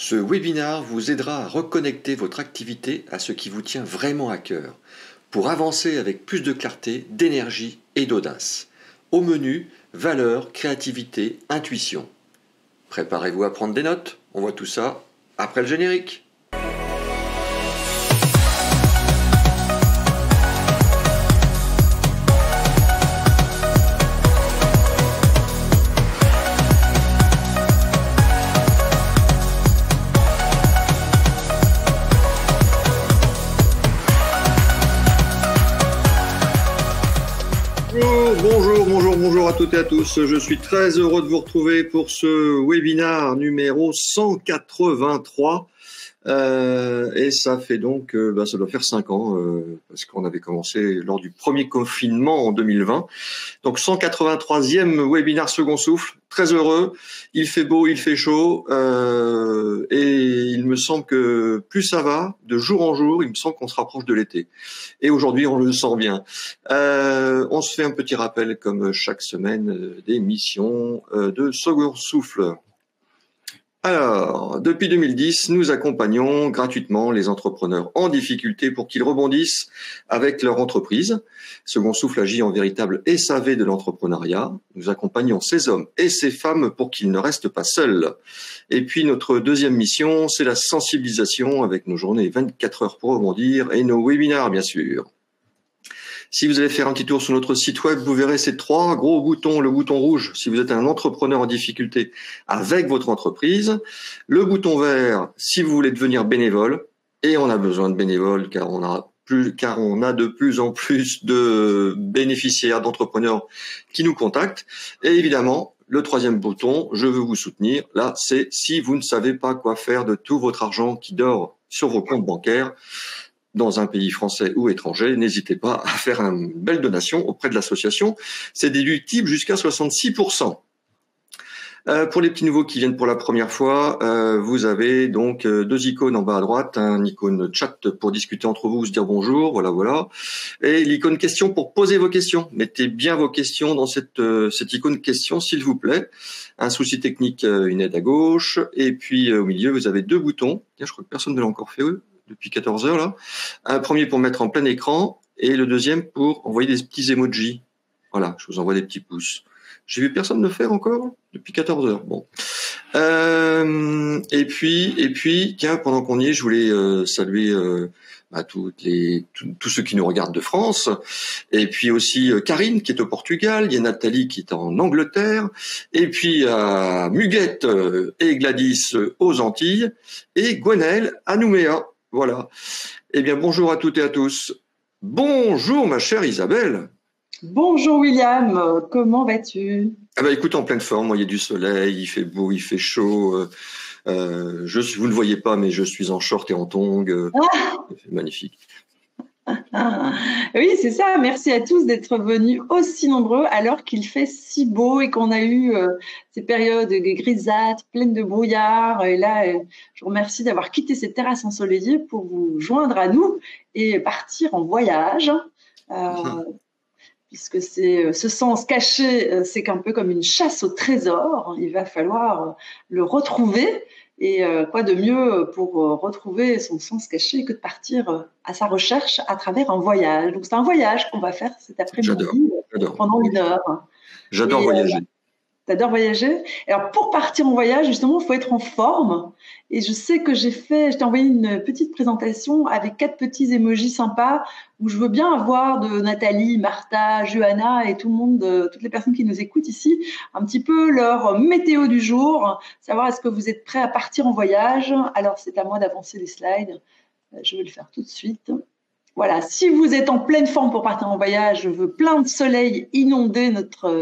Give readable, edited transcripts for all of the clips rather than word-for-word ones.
Ce webinaire vous aidera à reconnecter votre activité à ce qui vous tient vraiment à cœur, pour avancer avec plus de clarté, d'énergie et d'audace. Au menu, valeurs, créativité, intuition. Préparez-vous à prendre des notes, on voit tout ça après le générique. Bonjour à toutes et à tous. Je suis très heureux de vous retrouver pour ce webinaire numéro 183. Et ça fait donc, ça doit faire 5 ans, parce qu'on avait commencé lors du premier confinement en 2020. Donc 183e webinaire Second Souffle, très heureux. Il fait beau, il fait chaud, et il me semble que plus ça va, de jour en jour, il me semble qu'on se rapproche de l'été. Et aujourd'hui, on le sent bien. On se fait un petit rappel, comme chaque semaine, des missions de Second Souffle. Alors, depuis 2010, nous accompagnons gratuitement les entrepreneurs en difficulté pour qu'ils rebondissent avec leur entreprise. Second Souffle agit en véritable SAV de l'entrepreneuriat. Nous accompagnons ces hommes et ces femmes pour qu'ils ne restent pas seuls. Et puis, notre deuxième mission, c'est la sensibilisation avec nos journées 24 heures pour rebondir et nos webinaires, bien sûr. Si vous allez faire un petit tour sur notre site web, vous verrez ces 3 gros boutons. Le bouton rouge, si vous êtes un entrepreneur en difficulté avec votre entreprise. Le bouton vert, si vous voulez devenir bénévole. Et on a besoin de bénévoles car on a de plus en plus de bénéficiaires, d'entrepreneurs qui nous contactent. Et évidemment, le 3e bouton, je veux vous soutenir. Là, c'est si vous ne savez pas quoi faire de tout votre argent qui dort sur vos comptes bancaires, dans un pays français ou étranger, n'hésitez pas à faire une belle donation auprès de l'association. C'est déductible jusqu'à 66%. Pour les petits nouveaux qui viennent pour la première fois, vous avez donc 2 icônes en bas à droite, un icône chat pour discuter entre vous, se dire bonjour, voilà, et l'icône question pour poser vos questions. Mettez bien vos questions dans cette icône question, s'il vous plaît. Un souci technique, une aide à gauche, et puis au milieu, vous avez 2 boutons. Tiens, je crois que personne ne l'a encore fait, depuis 14 heures là. Un premier pour mettre en plein écran et le deuxième pour envoyer des petits emojis. Voilà, je vous envoie des petits pouces. J'ai vu personne le faire encore depuis 14 heures. Bon. Et puis, tiens, pendant qu'on y est, je voulais saluer tous ceux qui nous regardent de France, et puis aussi Karine qui est au Portugal, il y a Nathalie qui est en Angleterre, et puis Muguette et Gladys aux Antilles, et Gwenaëlle à Nouméa. Voilà. Eh bien, bonjour à toutes et à tous. Bonjour, ma chère Isabelle. Bonjour William, comment vas-tu? Écoute, en pleine forme, moi, il y a du soleil, il fait beau, il fait chaud. Vous ne le voyez pas, mais je suis en short et en tongs. C'est magnifique. Oui, c'est ça. Merci à tous d'être venus aussi nombreux alors qu'il fait si beau et qu'on a eu ces périodes grisâtres, pleines de brouillard. Et là, je vous remercie d'avoir quitté cette terrasse ensoleillée pour vous joindre à nous et partir en voyage. Puisque c'est ce sens caché, c'est un peu comme une chasse au trésor. Il va falloir le retrouver. Et quoi de mieux pour retrouver son sens caché que de partir à sa recherche à travers un voyage. Donc c'est un voyage qu'on va faire cet après-midi pendant 1 heure. J'adore voyager. T'adores voyager? Alors, pour partir en voyage, justement, il faut être en forme. Et je sais que je t'ai envoyé une petite présentation avec 4 petits emojis sympas où je veux bien avoir de Nathalie, Martha, Johanna et tout le monde, toutes les personnes qui nous écoutent ici, un petit peu leur météo du jour, savoir est-ce que vous êtes prêts à partir en voyage. Alors, c'est à moi d'avancer les slides. Je vais le faire tout de suite. Voilà, si vous êtes en pleine forme pour partir en voyage, je veux plein de soleil inonder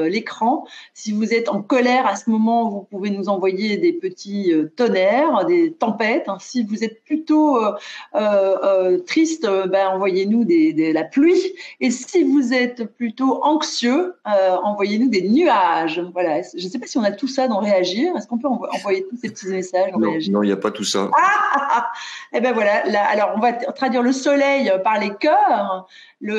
l'écran. Si vous êtes en colère à ce moment, vous pouvez nous envoyer des petits tonnerres, des tempêtes. Si vous êtes plutôt triste, envoyez-nous la pluie. Et si vous êtes plutôt anxieux, envoyez-nous des nuages. Voilà. Je ne sais pas si on a tout ça dans Réagir. Est-ce qu'on peut envoyer tous ces petits messages dans Réagir? Non, il n'y a pas tout ça. Eh ben voilà. Là, alors, on va traduire le soleil par les cœurs, le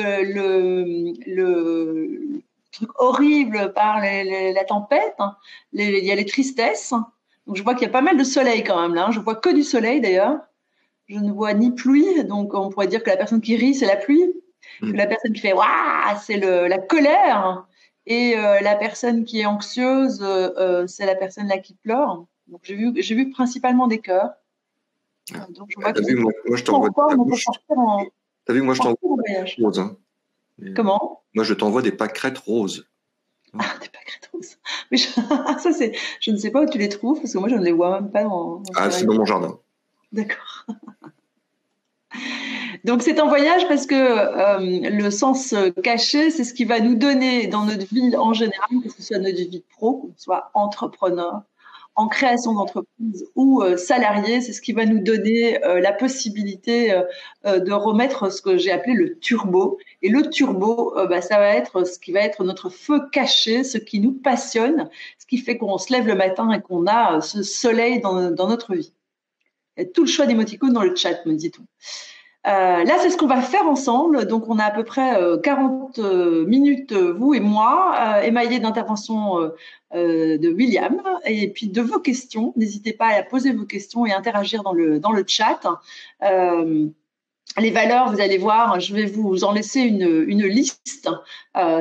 truc horrible par la tempête, il y a les tristesses, Donc, je vois qu'il y a pas mal de soleil quand même là. Je vois que du soleil d'ailleurs. Je ne vois ni pluie. Donc, on pourrait dire que la personne qui rit, c'est la pluie. Que la personne qui fait waouh, c'est la colère. Et la personne qui est anxieuse, c'est la personne là qui pleure. Donc, j'ai vu principalement des cœurs. Donc, je vois T'as vu, moi je t'envoie T'as vu, moi je t'envoie des roses. Hein. Comment? Moi je t'envoie des pâquerettes roses. Ah, des pâquerettes roses. Mais ça, je ne sais pas où tu les trouves, parce que moi je ne les vois même pas dans c'est dans mon jardin. D'accord. Donc c'est un voyage parce que le sens caché, c'est ce qui va nous donner dans notre vie en général, que ce soit notre vie pro, qu'on soit entrepreneur, en création d'entreprise ou salarié, c'est ce qui va nous donner la possibilité de remettre ce que j'ai appelé le turbo. Et le turbo, ça va être ce qui va être notre feu caché, ce qui nous passionne, ce qui fait qu'on se lève le matin et qu'on a ce soleil dans notre vie. Il y a tout le choix d'émoticônes dans le chat, me dit-on. Là, c'est ce qu'on va faire ensemble. Donc, on a à peu près 40 minutes, vous et moi, émaillées d'interventions de William et puis de vos questions. N'hésitez pas à poser vos questions et interagir dans le chat. Les valeurs, vous allez voir, je vais vous en laisser une liste.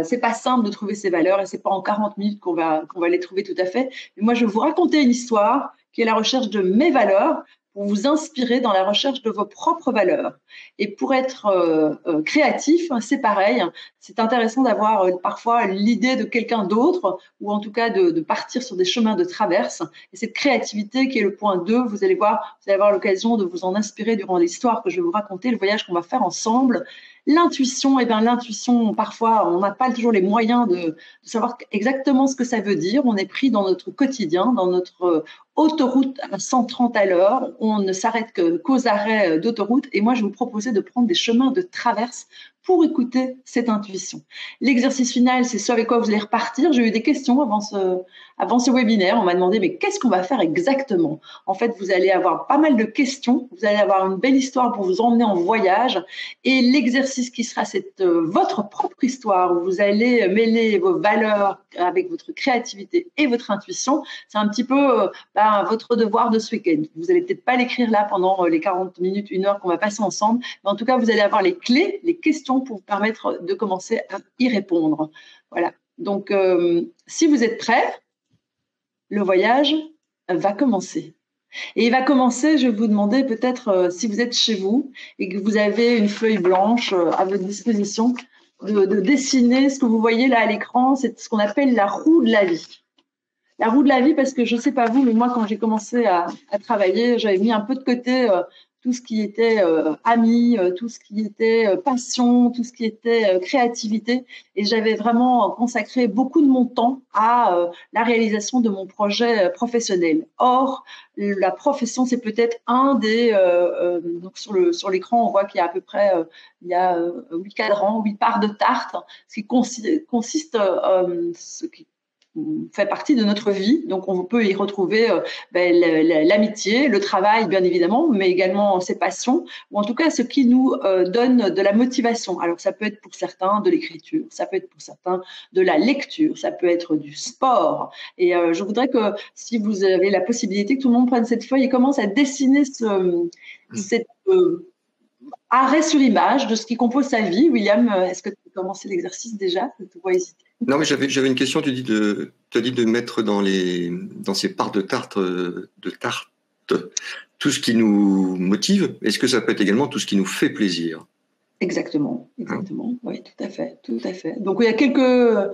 C'est pas simple de trouver ces valeurs et c'est pas en 40 minutes qu'on va les trouver tout à fait. Mais moi, je vais vous raconter une histoire qui est la recherche de mes valeurs, pour vous inspirer dans la recherche de vos propres valeurs. Et pour être créatif, c'est pareil. C'est intéressant d'avoir parfois l'idée de quelqu'un d'autre, ou en tout cas de partir sur des chemins de traverse. Et cette créativité qui est le point 2, vous allez voir, vous allez avoir l'occasion de vous en inspirer durant l'histoire que je vais vous raconter, le voyage qu'on va faire ensemble. L'intuition, l'intuition, parfois, on n'a pas toujours les moyens de savoir exactement ce que ça veut dire. On est pris dans notre quotidien, dans notre autoroute à 130 à l'heure. On ne s'arrête qu'aux arrêts d'autoroute. Et moi, je vais vous proposer de prendre des chemins de traverse pour écouter cette intuition. L'exercice final, c'est ce avec quoi vous allez repartir. J'ai eu des questions avant ce webinaire. On m'a demandé, mais qu'est-ce qu'on va faire exactement? En fait, vous allez avoir pas mal de questions. Vous allez avoir une belle histoire pour vous emmener en voyage. Et l'exercice qui sera votre propre histoire, où vous allez mêler vos valeurs avec votre créativité et votre intuition, c'est un petit peu votre devoir de ce week-end. Vous n'allez peut-être pas l'écrire là pendant les 40 minutes, 1 heure qu'on va passer ensemble, mais en tout cas, vous allez avoir les clés, les questions pour vous permettre de commencer à y répondre. Voilà. Donc, si vous êtes prêts, le voyage va commencer. Et il va commencer, je vais vous demander peut-être si vous êtes chez vous et que vous avez une feuille blanche à votre disposition, de dessiner ce que vous voyez là à l'écran, c'est ce qu'on appelle la roue de la vie. La roue de la vie, parce que je ne sais pas vous, mais moi, quand j'ai commencé à travailler, j'avais mis un peu de côté tout ce qui était amis, tout ce qui était passion, tout ce qui était créativité. Et j'avais vraiment consacré beaucoup de mon temps à la réalisation de mon projet professionnel. Or, la profession, c'est peut-être un des… donc sur l'écran, on voit qu'il y a à peu près 8 cadrans, 8 parts de tarte, ce qui consiste ce qui fait partie de notre vie. Donc, on peut y retrouver l'amitié, le travail, bien évidemment, mais également ses passions, ou en tout cas ce qui nous donne de la motivation. Alors, ça peut être pour certains de l'écriture, ça peut être pour certains de la lecture, ça peut être du sport. Et je voudrais que, si vous avez la possibilité, que tout le monde prenne cette feuille et commence à dessiner cet arrêt sur image de ce qui compose sa vie. William, est-ce que tu as commencé l'exercice déjà? Je te vois hésiter. Non, mais j'avais une question. Tu as dit de mettre dans ces parts de tarte tout ce qui nous motive. Est-ce que ça peut être également tout ce qui nous fait plaisir? Exactement. Oui, tout à fait. Donc il y a quelques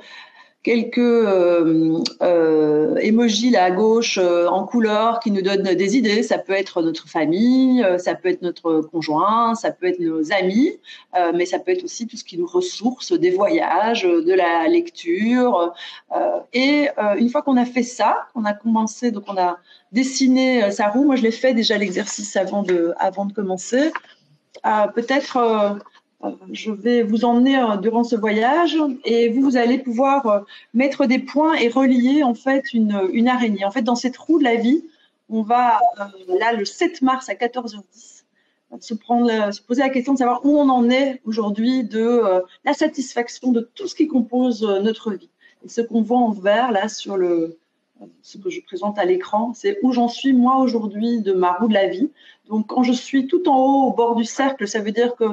emojis là à gauche en couleur qui nous donnent des idées. Ça peut être notre famille, ça peut être notre conjoint, ça peut être nos amis, mais ça peut être aussi tout ce qui nous ressource, des voyages, de la lecture. Et une fois qu'on a fait ça, on a commencé, donc on a dessiné sa roue. Moi, je l'ai fait déjà l'exercice avant de commencer. Peut-être… je vais vous emmener durant ce voyage et vous allez pouvoir mettre des points et relier en fait une araignée. En fait, dans cette roue de la vie, on va là le 7 mars à 14h10 se poser la question de savoir où on en est aujourd'hui de la satisfaction de tout ce qui compose notre vie. Et ce qu'on voit en vert là sur ce que je présente à l'écran, c'est où j'en suis moi aujourd'hui de ma roue de la vie. Donc quand je suis tout en haut au bord du cercle, ça veut dire que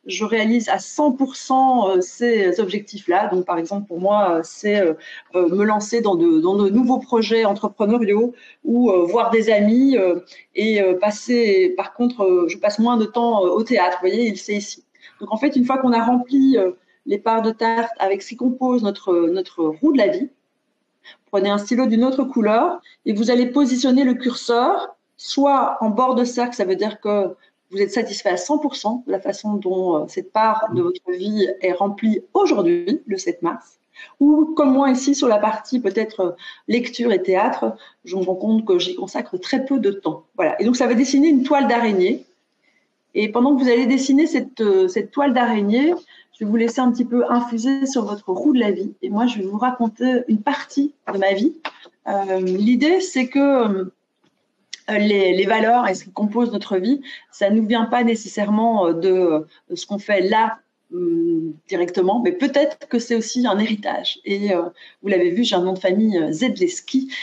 je réalise à 100% ces objectifs-là. Donc par exemple pour moi, c'est me lancer dans de nouveaux projets entrepreneuriaux ou voir des amis et passer. Par contre, je passe moins de temps au théâtre. Vous voyez, c'est ici. Donc en fait, une fois qu'on a rempli les parts de tarte avec ce qui compose notre roue de la vie, prenez un stylo d'une autre couleur et vous allez positionner le curseur soit en bord de cercle, ça veut dire que vous êtes satisfait à 100% de la façon dont cette part de votre vie est remplie aujourd'hui, le 7 mars, ou comme moi ici sur la partie peut-être lecture et théâtre, je me rends compte que j'y consacre très peu de temps. Voilà. Et donc ça va dessiner une toile d'araignée. Et pendant que vous allez dessiner cette toile d'araignée, je vais vous laisser un petit peu infuser sur votre roue de la vie. Et moi, je vais vous raconter une partie de ma vie. L'idée, c'est que les valeurs et ce qui compose notre vie, ça ne nous vient pas nécessairement de ce qu'on fait là directement, mais peut-être que c'est aussi un héritage. Et vous l'avez vu, j'ai un nom de famille Zebleski,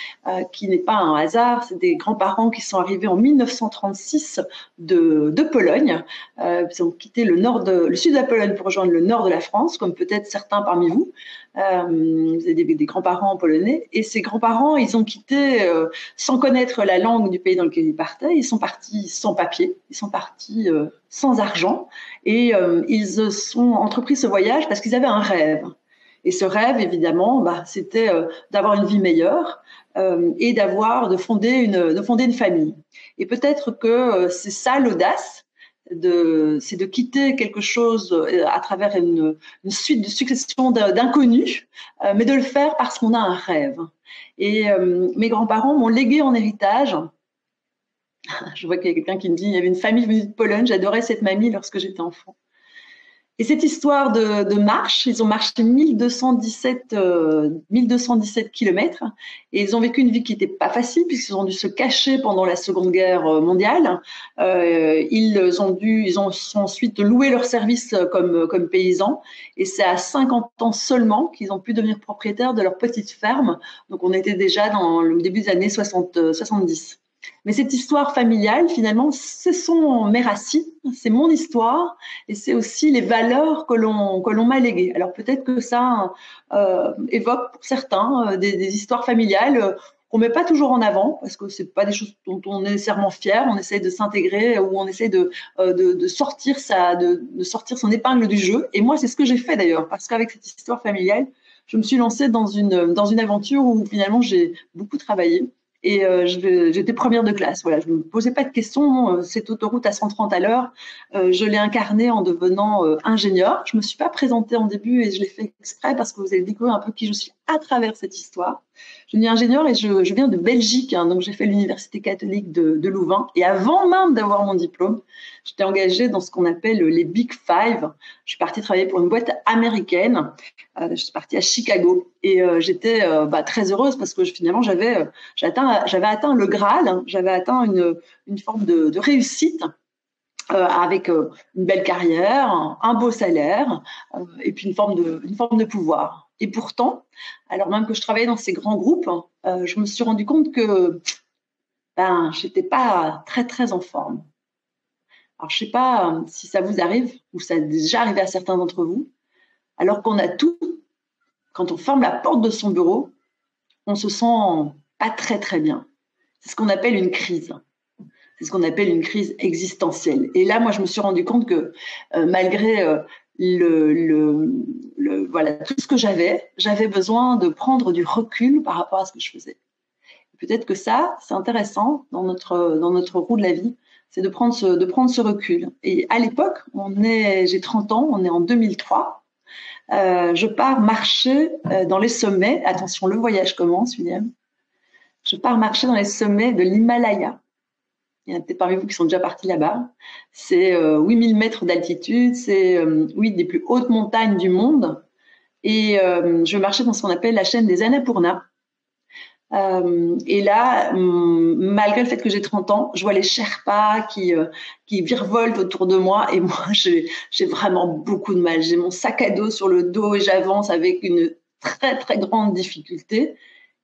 qui n'est pas un hasard. C'est des grands-parents qui sont arrivés en 1936 de Pologne. Ils ont quitté le sud de la Pologne pour rejoindre le nord de la France, comme peut-être certains parmi vous. Vous avez des grands-parents polonais. Et ces grands-parents, ils ont quitté sans connaître la langue du pays dans lequel ils partaient. Ils sont partis sans papier, ils sont partis sans argent. Et ils ont entrepris ce voyage parce qu'ils avaient un rêve. Et ce rêve, évidemment, c'était d'avoir une vie meilleure et de fonder une famille. Et peut-être que c'est ça l'audace, c'est de quitter quelque chose à travers une succession d'inconnus, mais de le faire parce qu'on a un rêve. Et mes grands-parents m'ont légué en héritage. Je vois qu'il y a quelqu'un qui me dit il y avait une famille venue de Pologne, j'adorais cette mamie lorsque j'étais enfant. Et cette histoire de marche, ils ont marché 1217 kilomètres et ils ont vécu une vie qui n'était pas facile puisqu'ils ont dû se cacher pendant la Seconde Guerre mondiale. Ils sont ensuite loué leur service comme paysans et c'est à 50 ans seulement qu'ils ont pu devenir propriétaires de leur petite ferme. Donc on était déjà dans le début des années 70. Mais cette histoire familiale, finalement, ce sont mes racines, c'est mon histoire et c'est aussi les valeurs que l'on m'a léguées. Alors peut-être que ça évoque pour certains des histoires familiales qu'on met pas toujours en avant parce que c'est pas des choses dont on est nécessairement fier. On essaie de s'intégrer ou on essaie de sortir de sortir son épingle du jeu. Et moi, c'est ce que j'ai fait d'ailleurs parce qu'avec cette histoire familiale, je me suis lancée dans une aventure où finalement j'ai beaucoup travaillé. Et j'étais première de classe. Voilà, je ne me posais pas de questions. Cette autoroute à 130 à l'heure, je l'ai incarnée en devenant ingénieure. Je ne me suis pas présentée en début et je l'ai fait exprès parce que vous allez découvrir un peu qui je suis à travers cette histoire. Je suis ingénieure et je viens de Belgique, hein, donc j'ai fait l'université catholique de Louvain. Et avant même d'avoir mon diplôme, j'étais engagée dans ce qu'on appelle les Big Five. Je suis partie travailler pour une boîte américaine. Je suis partie à Chicago et j'étais très heureuse parce que finalement j'avais atteint le Graal, hein, j'avais atteint une forme de réussite avec une belle carrière, un beau salaire et puis une forme de pouvoir. Et pourtant, alors même que je travaillais dans ces grands groupes, je me suis rendu compte que j'étais pas très très en forme. Alors je sais pas si ça vous arrive ou ça a déjà arrivé à certains d'entre vous. Alors qu'on a tout, quand on ferme la porte de son bureau, on se sent pas très très bien. C'est ce qu'on appelle une crise. C'est ce qu'on appelle une crise existentielle. Et là, moi, je me suis rendu compte que malgré tout ce que j'avais besoin de prendre du recul par rapport à ce que je faisais. Peut-être que ça, c'est intéressant dans notre roue de la vie, c'est de prendre ce recul. Et à l'époque, j'ai 30 ans, on est en 2003. Je pars marcher dans les sommets. Attention, le voyage commence, William. Je pars marcher dans les sommets de l'Himalaya. Il y en a peut-être parmi vous qui sont déjà partis là-bas. C'est 8000 mètres d'altitude, c'est des plus hautes montagnes du monde. Et je vais marcher dans ce qu'on appelle la chaîne des Annapurna. Et là, malgré le fait que j'ai 30 ans, je vois les Sherpas qui virevoltent autour de moi et moi, j'ai vraiment beaucoup de mal. J'ai mon sac à dos sur le dos et j'avance avec une très, très grande difficulté.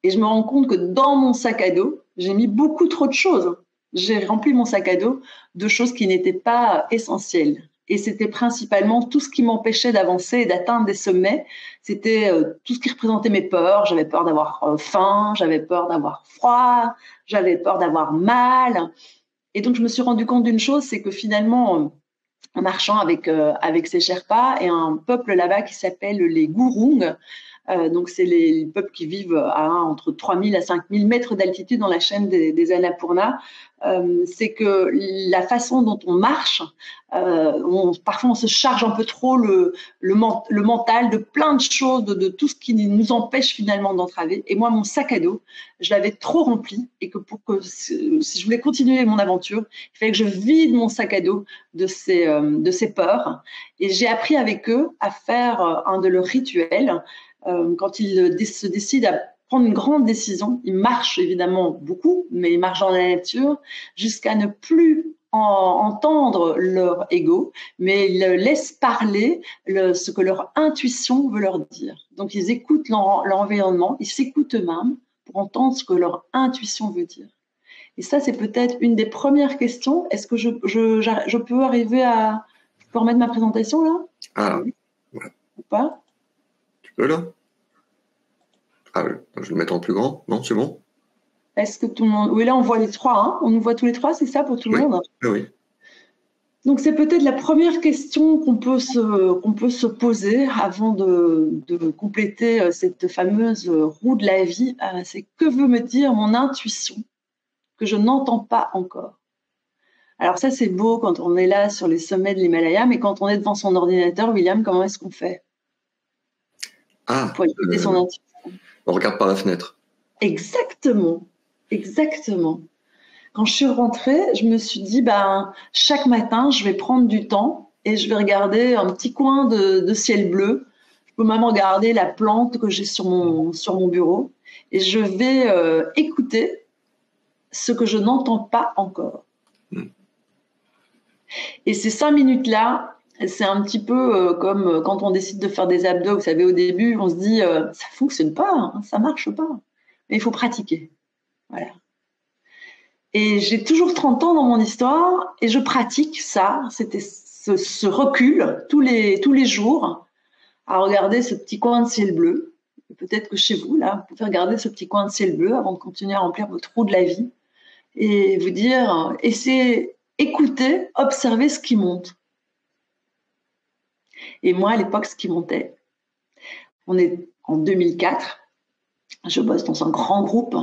Et je me rends compte que dans mon sac à dos, j'ai mis beaucoup trop de choses. J'ai rempli mon sac à dos de choses qui n'étaient pas essentielles. Et c'était principalement tout ce qui m'empêchait d'avancer et d'atteindre des sommets. C'était tout ce qui représentait mes peurs. J'avais peur d'avoir faim, j'avais peur d'avoir froid, j'avais peur d'avoir mal. Et donc, je me suis rendu compte d'une chose, c'est que finalement, en marchant avec ces Sherpas et un peuple là-bas qui s'appelle les Gurung, donc, c'est les peuples qui vivent à entre 3000 à 5000 mètres d'altitude dans la chaîne des Annapurna. C'est que la façon dont on marche, parfois on se charge un peu trop le mental de plein de choses, de tout ce qui nous empêche finalement d'entraver. Et moi, mon sac à dos, je l'avais trop rempli et que si je voulais continuer mon aventure, il fallait que je vide mon sac à dos de ces peurs. Et j'ai appris avec eux à faire un de leurs rituels. Quand ils se décident à prendre une grande décision, ils marchent évidemment beaucoup, mais ils marchent dans la nature jusqu'à ne plus entendre leur ego, mais ils laissent parler ce que leur intuition veut leur dire. Donc ils écoutent leur environnement, ils s'écoutent eux-mêmes pour entendre ce que leur intuition veut dire. Et ça, c'est peut-être une des premières questions. Est-ce que je peux arriver à... Je peux remettre ma présentation là? Ah, oui. Ouais. Ou pas? Là. Ah, je vais le mettre en plus grand. Non, c'est bon. Est-ce que tout le monde... Oui, là, on voit les trois. Hein, on nous voit tous les trois, c'est ça pour tout le monde? Oui. Donc, c'est peut-être la première question qu'on peut se poser avant de compléter cette fameuse roue de la vie. C'est que veut me dire mon intuition que je n'entends pas encore? Alors ça, c'est beau quand on est là sur les sommets de l'Himalaya, mais quand on est devant son ordinateur, William, comment est-ce qu'on fait pour écouter son intuition? On regarde par la fenêtre. Exactement. Quand je suis rentrée, je me suis dit, chaque matin, je vais prendre du temps et je vais regarder un petit coin de ciel bleu. Je peux même regarder la plante que j'ai sur mon bureau et je vais écouter ce que je n'entends pas encore. Et ces 5 minutes-là, c'est un petit peu comme quand on décide de faire des abdos. Vous savez, au début, on se dit, ça fonctionne pas, hein, ça marche pas. Mais il faut pratiquer. Voilà. Et j'ai toujours 30 ans dans mon histoire et je pratique ça. C'était ce recul tous les jours à regarder ce petit coin de ciel bleu. Peut-être que chez vous, là, vous pouvez regarder ce petit coin de ciel bleu avant de continuer à remplir votre roue de la vie et vous dire, essayez, écoutez, observez ce qui monte. Et moi, à l'époque, ce qui montait, on est en 2004, je bosse dans un grand groupe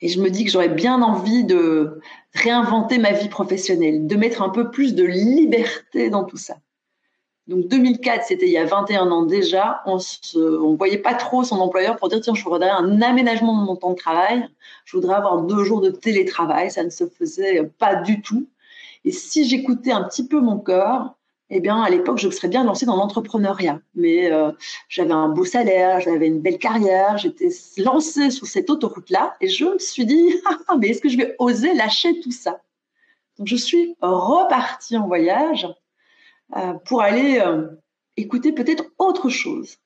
et je me dis que j'aurais bien envie de réinventer ma vie professionnelle, de mettre un peu plus de liberté dans tout ça. Donc 2004, c'était il y a 21 ans déjà, on voyait pas trop son employeur pour dire tiens, je voudrais un aménagement de mon temps de travail, je voudrais avoir 2 jours de télétravail, ça ne se faisait pas du tout. Et si j'écoutais un petit peu mon cœur, eh bien, à l'époque, je serais bien lancée dans l'entrepreneuriat. Mais j'avais un beau salaire, j'avais une belle carrière, j'étais lancée sur cette autoroute-là et je me suis dit, mais est-ce que je vais oser lâcher tout ça? Donc, je suis repartie en voyage pour aller écouter peut-être autre chose.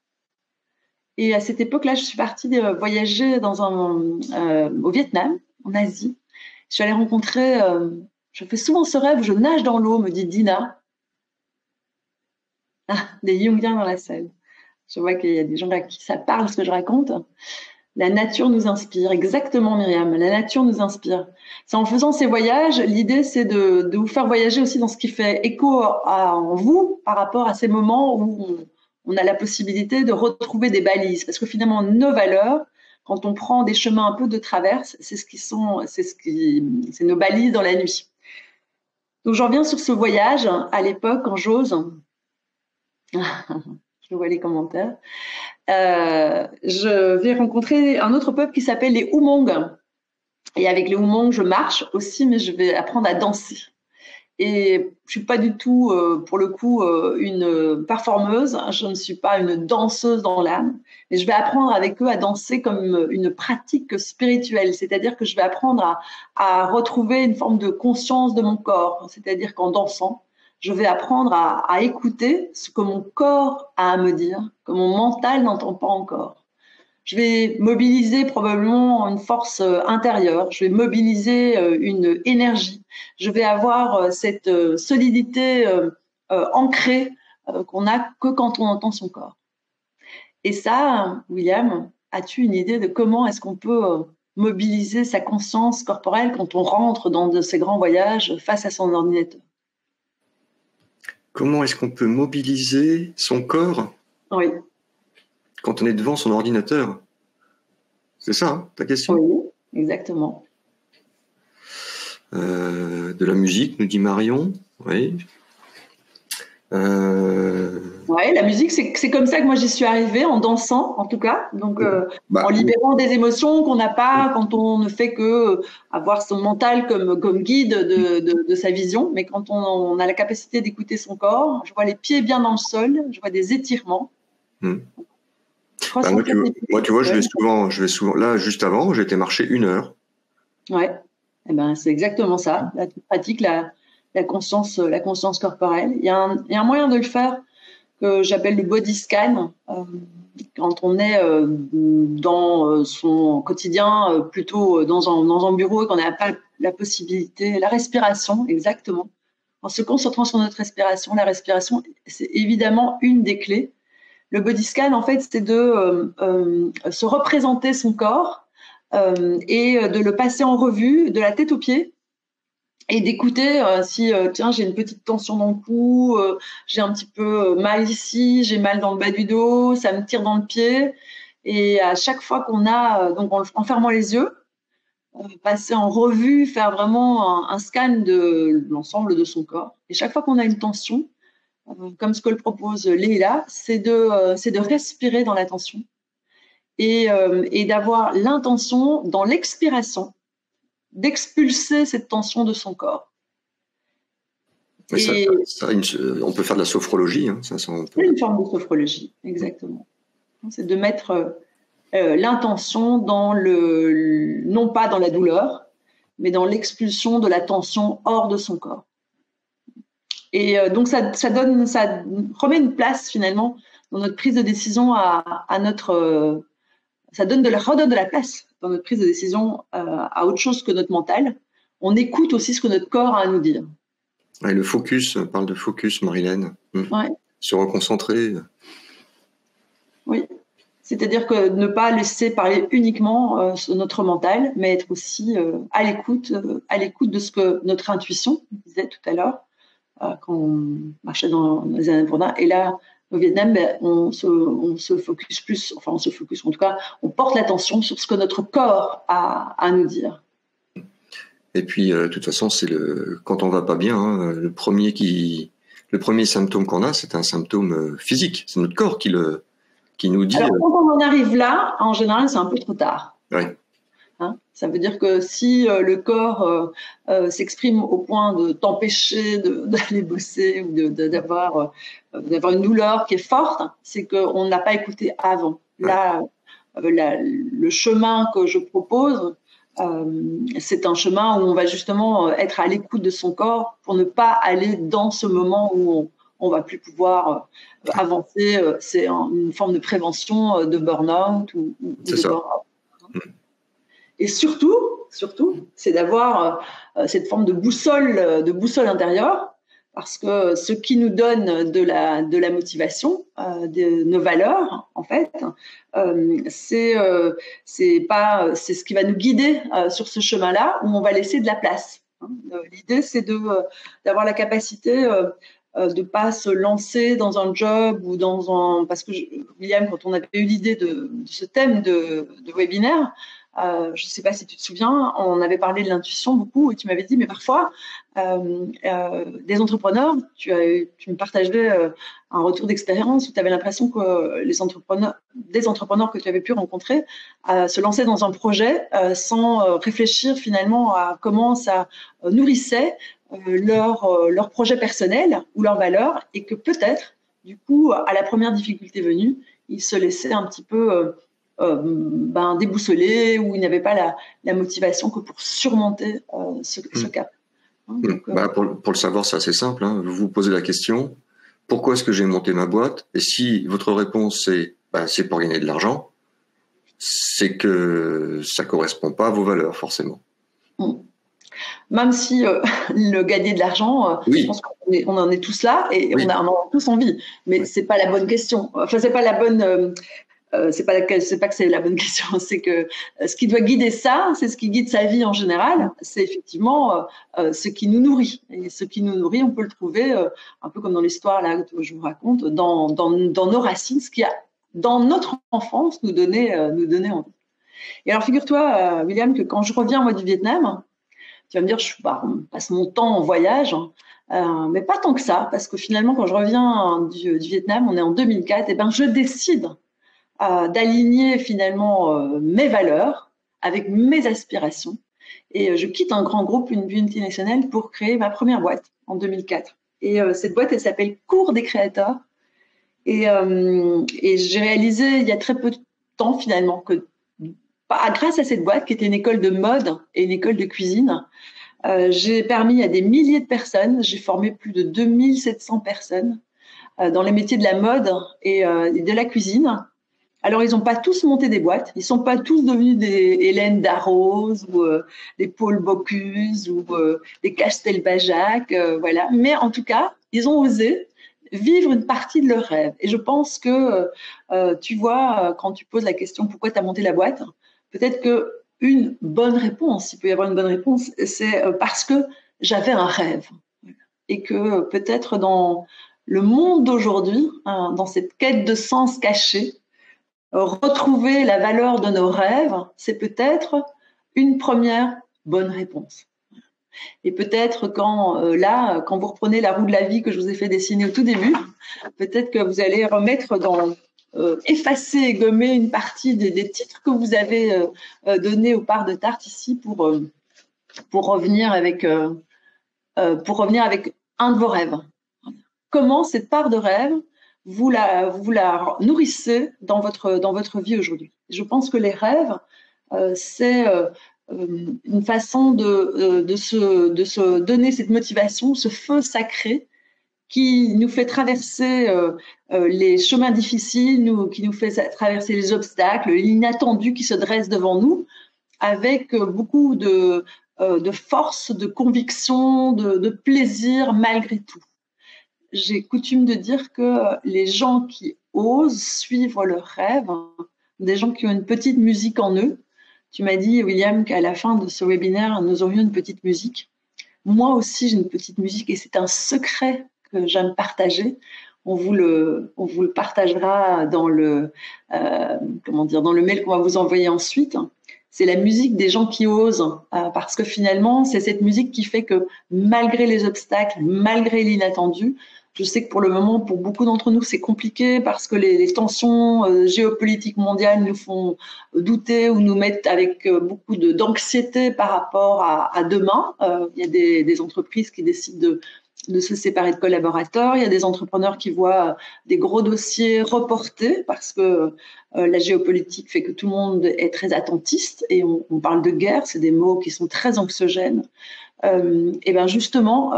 Et à cette époque-là, je suis partie voyager au Vietnam, en Asie. Je suis allée rencontrer... je fais souvent ce rêve où je nage dans l'eau, me dit Dina. Ah, des Jungiens dans la salle. Je vois qu'il y a des gens à qui ça parle ce que je raconte. La nature nous inspire, exactement Myriam, la nature nous inspire. C'est en faisant ces voyages, l'idée c'est de vous faire voyager aussi dans ce qui fait écho en vous par rapport à ces moments où on a la possibilité de retrouver des balises. Parce que finalement, nos valeurs, quand on prend des chemins un peu de traverse, c'est nos balises dans la nuit. Donc j'en reviens sur ce voyage à l'époque en Jose. Je vois les commentaires. Je vais rencontrer un autre peuple qui s'appelle les Hmong. Et avec les Hmong, je marche aussi, mais je vais apprendre à danser. Et je suis pas du tout, pour le coup, une performeuse. Je ne suis pas une danseuse dans l'âme. Mais je vais apprendre avec eux à danser comme une pratique spirituelle. C'est-à-dire que je vais apprendre à retrouver une forme de conscience de mon corps. C'est-à-dire qu'en dansant, je vais apprendre à écouter ce que mon corps a à me dire, que mon mental n'entend pas encore. je vais mobiliser probablement une force intérieure, je vais mobiliser une énergie, je vais avoir cette solidité ancrée qu'on n'a que quand on entend son corps. Et ça, William, as-tu une idée de comment est-ce qu'on peut mobiliser sa conscience corporelle quand on rentre dans de ces grands voyages face à son ordinateur? Comment est-ce qu'on peut mobiliser son corps Oui. quand on est devant son ordinateur? C'est ça, hein, ta question? Oui, exactement. De la musique, nous dit Marion. Oui. Ouais, la musique, c'est comme ça que moi j'y suis arrivée, en dansant en tout cas, donc en libérant des émotions qu'on n'a pas quand on ne fait que avoir son mental comme guide de sa vision, mais quand on a la capacité d'écouter son corps, je vois les pieds bien dans le sol, je vois des étirements. Moi, tu vois, je vais souvent. Là, juste avant, j'ai été marcher 1 heure. Ouais, eh ben, c'est exactement ça. Là, tu pratiques la conscience corporelle. Il y a un moyen de le faire que j'appelle le body scan. Quand on est dans son quotidien, plutôt dans un bureau et qu'on n'a pas la possibilité, la respiration, exactement. En se concentrant sur notre respiration, la respiration, c'est évidemment une des clés. Le body scan, en fait, c'est de se représenter son corps et de le passer en revue de la tête aux pieds et d'écouter si tiens, j'ai une petite tension dans le cou, j'ai un petit peu mal ici, j'ai mal dans le bas du dos, ça me tire dans le pied. Et à chaque fois qu'on a, donc en fermant les yeux, passer en revue, faire vraiment un scan de l'ensemble de son corps. Et chaque fois qu'on a une tension, comme ce que le propose Leila, c'est de respirer dans la tension et d'avoir l'intention dans l'expiration d'expulser cette tension de son corps. Et on peut faire de la sophrologie. Hein, c'est une forme de sophrologie, exactement. C'est de mettre l'intention dans non pas dans la douleur, mais dans l'expulsion de la tension hors de son corps. Et donc ça remet une place finalement dans notre prise de décision à notre ça redonne de la place dans notre prise de décision à autre chose que notre mental. On écoute aussi ce que notre corps a à nous dire. Ouais, le focus, on parle de focus, Marilène. Ouais. Se reconcentrer. Oui, c'est-à-dire que ne pas laisser parler uniquement notre mental, mais être aussi à l'écoute de ce que notre intuition disait tout à l'heure quand on marchait dans les Annapurna. Et là, au Vietnam, on se focus plus, enfin on se focus, en tout cas, on porte l'attention sur ce que notre corps a à nous dire. Et puis, de toute façon, quand on va pas bien, hein, le premier symptôme qu'on a, c'est un symptôme physique. C'est notre corps qui nous dit. Alors, quand on en arrive là, en général, c'est un peu trop tard. Oui. Hein, ça veut dire que si le corps s'exprime au point de t'empêcher d'aller bosser ou d'avoir une douleur qui est forte, c'est qu'on ne l'a pas écouté avant. Ouais. Là, le chemin que je propose, c'est un chemin où on va justement être à l'écoute de son corps pour ne pas aller dans ce moment où on va plus pouvoir avancer. C'est une forme de prévention de burn-out ou de burn-out. Et surtout, c'est d'avoir cette forme de boussole intérieure, parce que ce qui nous donne de la motivation, de nos valeurs, en fait, c'est ce qui va nous guider sur ce chemin-là, où on va laisser de la place. L'idée, c'est d'avoir la capacité de pas se lancer dans un job ou parce que William, quand on avait eu l'idée de ce thème de webinaire, je ne sais pas si tu te souviens, on avait parlé de l'intuition beaucoup et tu m'avais dit, mais parfois, des entrepreneurs, tu me partageais un retour d'expérience où tu avais l'impression que des entrepreneurs que tu avais pu rencontrer se lançaient dans un projet sans réfléchir finalement à comment ça nourrissait leur projet personnel ou leurs valeurs, et que peut-être, du coup, à la première difficulté venue, ils se laissaient un petit peu déboussolés, ou ils n'avaient pas la motivation que pour surmonter ce cap. Donc, pour le savoir, c'est assez simple. Hein. Vous vous posez la question, pourquoi est-ce que j'ai monté ma boîte? Et si votre réponse c'est pour gagner de l'argent, c'est que ça correspond pas à vos valeurs, forcément. Même si le gagner de l'argent, oui. Je pense qu'on en est tous là et oui. on en a tous envie. Mais c'est pas la bonne question. Enfin, c'est pas la bonne. C'est pas que c'est la bonne question. C'est que ce qui doit guider ça, c'est ce qui guide sa vie en général. C'est effectivement ce qui nous nourrit. Et ce qui nous nourrit, on peut le trouver un peu comme dans l'histoire là que je vous raconte, dans nos racines, ce qui a dans notre enfance nous donnait envie. Et alors figure-toi, William, que quand je reviens moi du Vietnam, tu vas me dire, je passe mon temps en voyage, mais pas tant que ça, parce que finalement, quand je reviens du Vietnam, on est en 2004, et ben je décide d'aligner finalement mes valeurs avec mes aspirations, et je quitte un grand groupe, une multinationale, pour créer ma première boîte en 2004. Et cette boîte, elle s'appelle Cours des créateurs, et j'ai réalisé il y a très peu de temps finalement que grâce à cette boîte qui était une école de mode et une école de cuisine, j'ai permis à des milliers de personnes, j'ai formé plus de 2700 personnes dans les métiers de la mode et de la cuisine. Alors, ils n'ont pas tous monté des boîtes, ils ne sont pas tous devenus des Hélène Darroze ou des Paul Bocuse ou des Castelbajac, voilà. Mais en tout cas, ils ont osé vivre une partie de leur rêve. Et je pense que, tu vois, quand tu poses la question « Pourquoi tu as monté la boîte ?», peut-être qu'une bonne réponse, il peut y avoir une bonne réponse, c'est parce que j'avais un rêve. Et que peut-être dans le monde d'aujourd'hui, dans cette quête de sens caché, retrouver la valeur de nos rêves, c'est peut-être une première bonne réponse. Et peut-être quand vous reprenez la roue de la vie que je vous ai fait dessiner au tout début, peut-être que vous allez remettre effacer et gommer une partie des titres que vous avez donnés aux parts de tarte ici pour revenir avec un de vos rêves. Comment cette part de rêve vous la nourrissez dans votre vie aujourd'hui. Je pense que les rêves, c'est une façon de se donner cette motivation, ce feu sacré qui nous fait traverser les chemins difficiles, qui nous fait traverser les obstacles, l'inattendu qui se dresse devant nous, avec beaucoup de force, de conviction, de plaisir malgré tout. J'ai coutume de dire que les gens qui osent suivre leurs rêves, des gens qui ont une petite musique en eux, tu m'as dit, William, qu'à la fin de ce webinaire, nous aurions une petite musique. Moi aussi, j'ai une petite musique et c'est un secret que j'aime partager. On vous le partagera dans le mail qu'on va vous envoyer ensuite. C'est la musique des gens qui osent, parce que finalement, c'est cette musique qui fait que malgré les obstacles, malgré l'inattendu, je sais que pour le moment, pour beaucoup d'entre nous, c'est compliqué parce que les tensions géopolitiques mondiales nous font douter ou nous mettent avec beaucoup d'anxiété par rapport à demain. Il y a des entreprises qui décident de se séparer de collaborateurs. Il y a des entrepreneurs qui voient des gros dossiers reportés parce que la géopolitique fait que tout le monde est très attentiste et on parle de guerre, c'est des mots qui sont très anxiogènes. Et bien justement,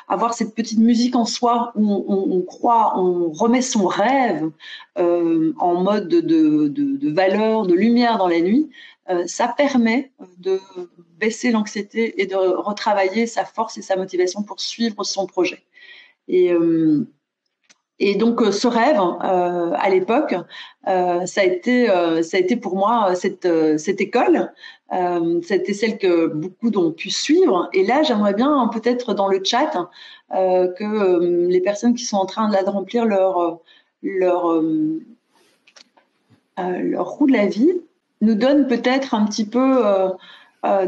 avoir cette petite musique en soi où on croit, on remet son rêve en mode de valeur, de lumière dans la nuit, ça permet de baisser l'anxiété et de retravailler sa force et sa motivation pour suivre son projet. Et donc ce rêve, à l'époque, ça a été pour moi cette école. C'était celle que beaucoup ont pu suivre. Et là, j'aimerais bien peut-être dans le chat que les personnes qui sont en train de remplir leur roue de la vie nous donnent peut-être un petit peu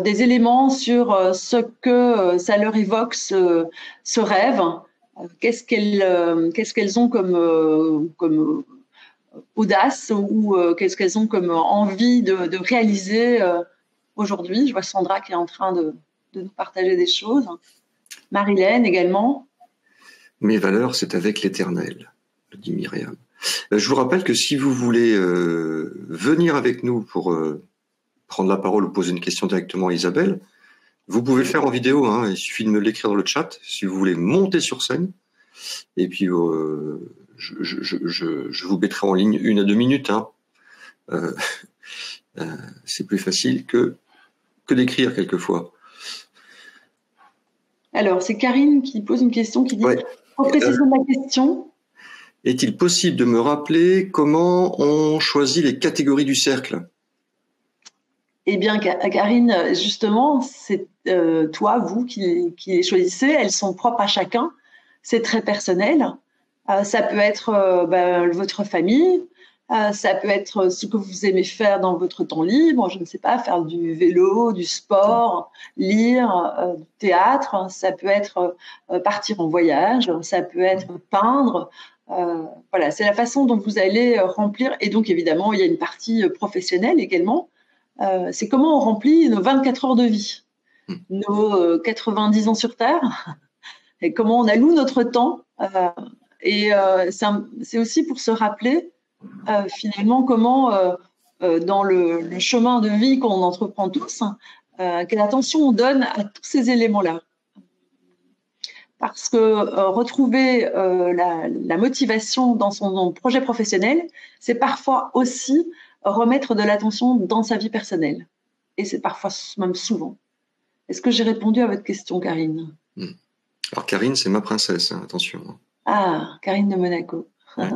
des éléments sur ce que ça leur évoque ce rêve. Qu'est-ce qu'elles ont comme audace ou qu'est-ce qu'elles ont comme envie de réaliser aujourd'hui. Je vois Sandra qui est en train de nous partager des choses. Marilène également. Mes valeurs, c'est avec l'Éternel, dit Myriam. Je vous rappelle que si vous voulez venir avec nous pour prendre la parole ou poser une question directement à Isabelle, vous pouvez le faire en vidéo, hein, il suffit de me l'écrire dans le chat, si vous voulez monter sur scène, et puis je vous mettrai en ligne 1 à 2 minutes, hein, euh, c'est plus facile que d'écrire quelquefois. Alors, c'est Karine qui pose une question qui dit Ouais. en précisant ma question. Est-il possible de me rappeler comment on choisit les catégories du cercle? Eh bien, Karine, justement, c'est toi, vous qui les choisissez. Elles sont propres à chacun. C'est très personnel. Ça peut être votre famille. Ça peut être ce que vous aimez faire dans votre temps libre. Je ne sais pas, faire du vélo, du sport, lire, du théâtre. Ça peut être partir en voyage. Ça peut être peindre. Voilà, c'est la façon dont vous allez remplir. Et donc, évidemment, il y a une partie professionnelle également. C'est comment on remplit nos 24 heures de vie, nos 90 ans sur Terre, et comment on alloue notre temps. C'est aussi pour se rappeler finalement comment, dans le chemin de vie qu'on entreprend tous, quelle attention on donne à tous ces éléments-là. Parce que retrouver la motivation dans son projet professionnel, c'est parfois aussi remettre de l'attention dans sa vie personnelle. Et c'est parfois, même souvent. Est-ce que j'ai répondu à votre question, Karine? Alors, Karine, c'est ma princesse, hein, attention. Ah, Karine de Monaco. Ouais.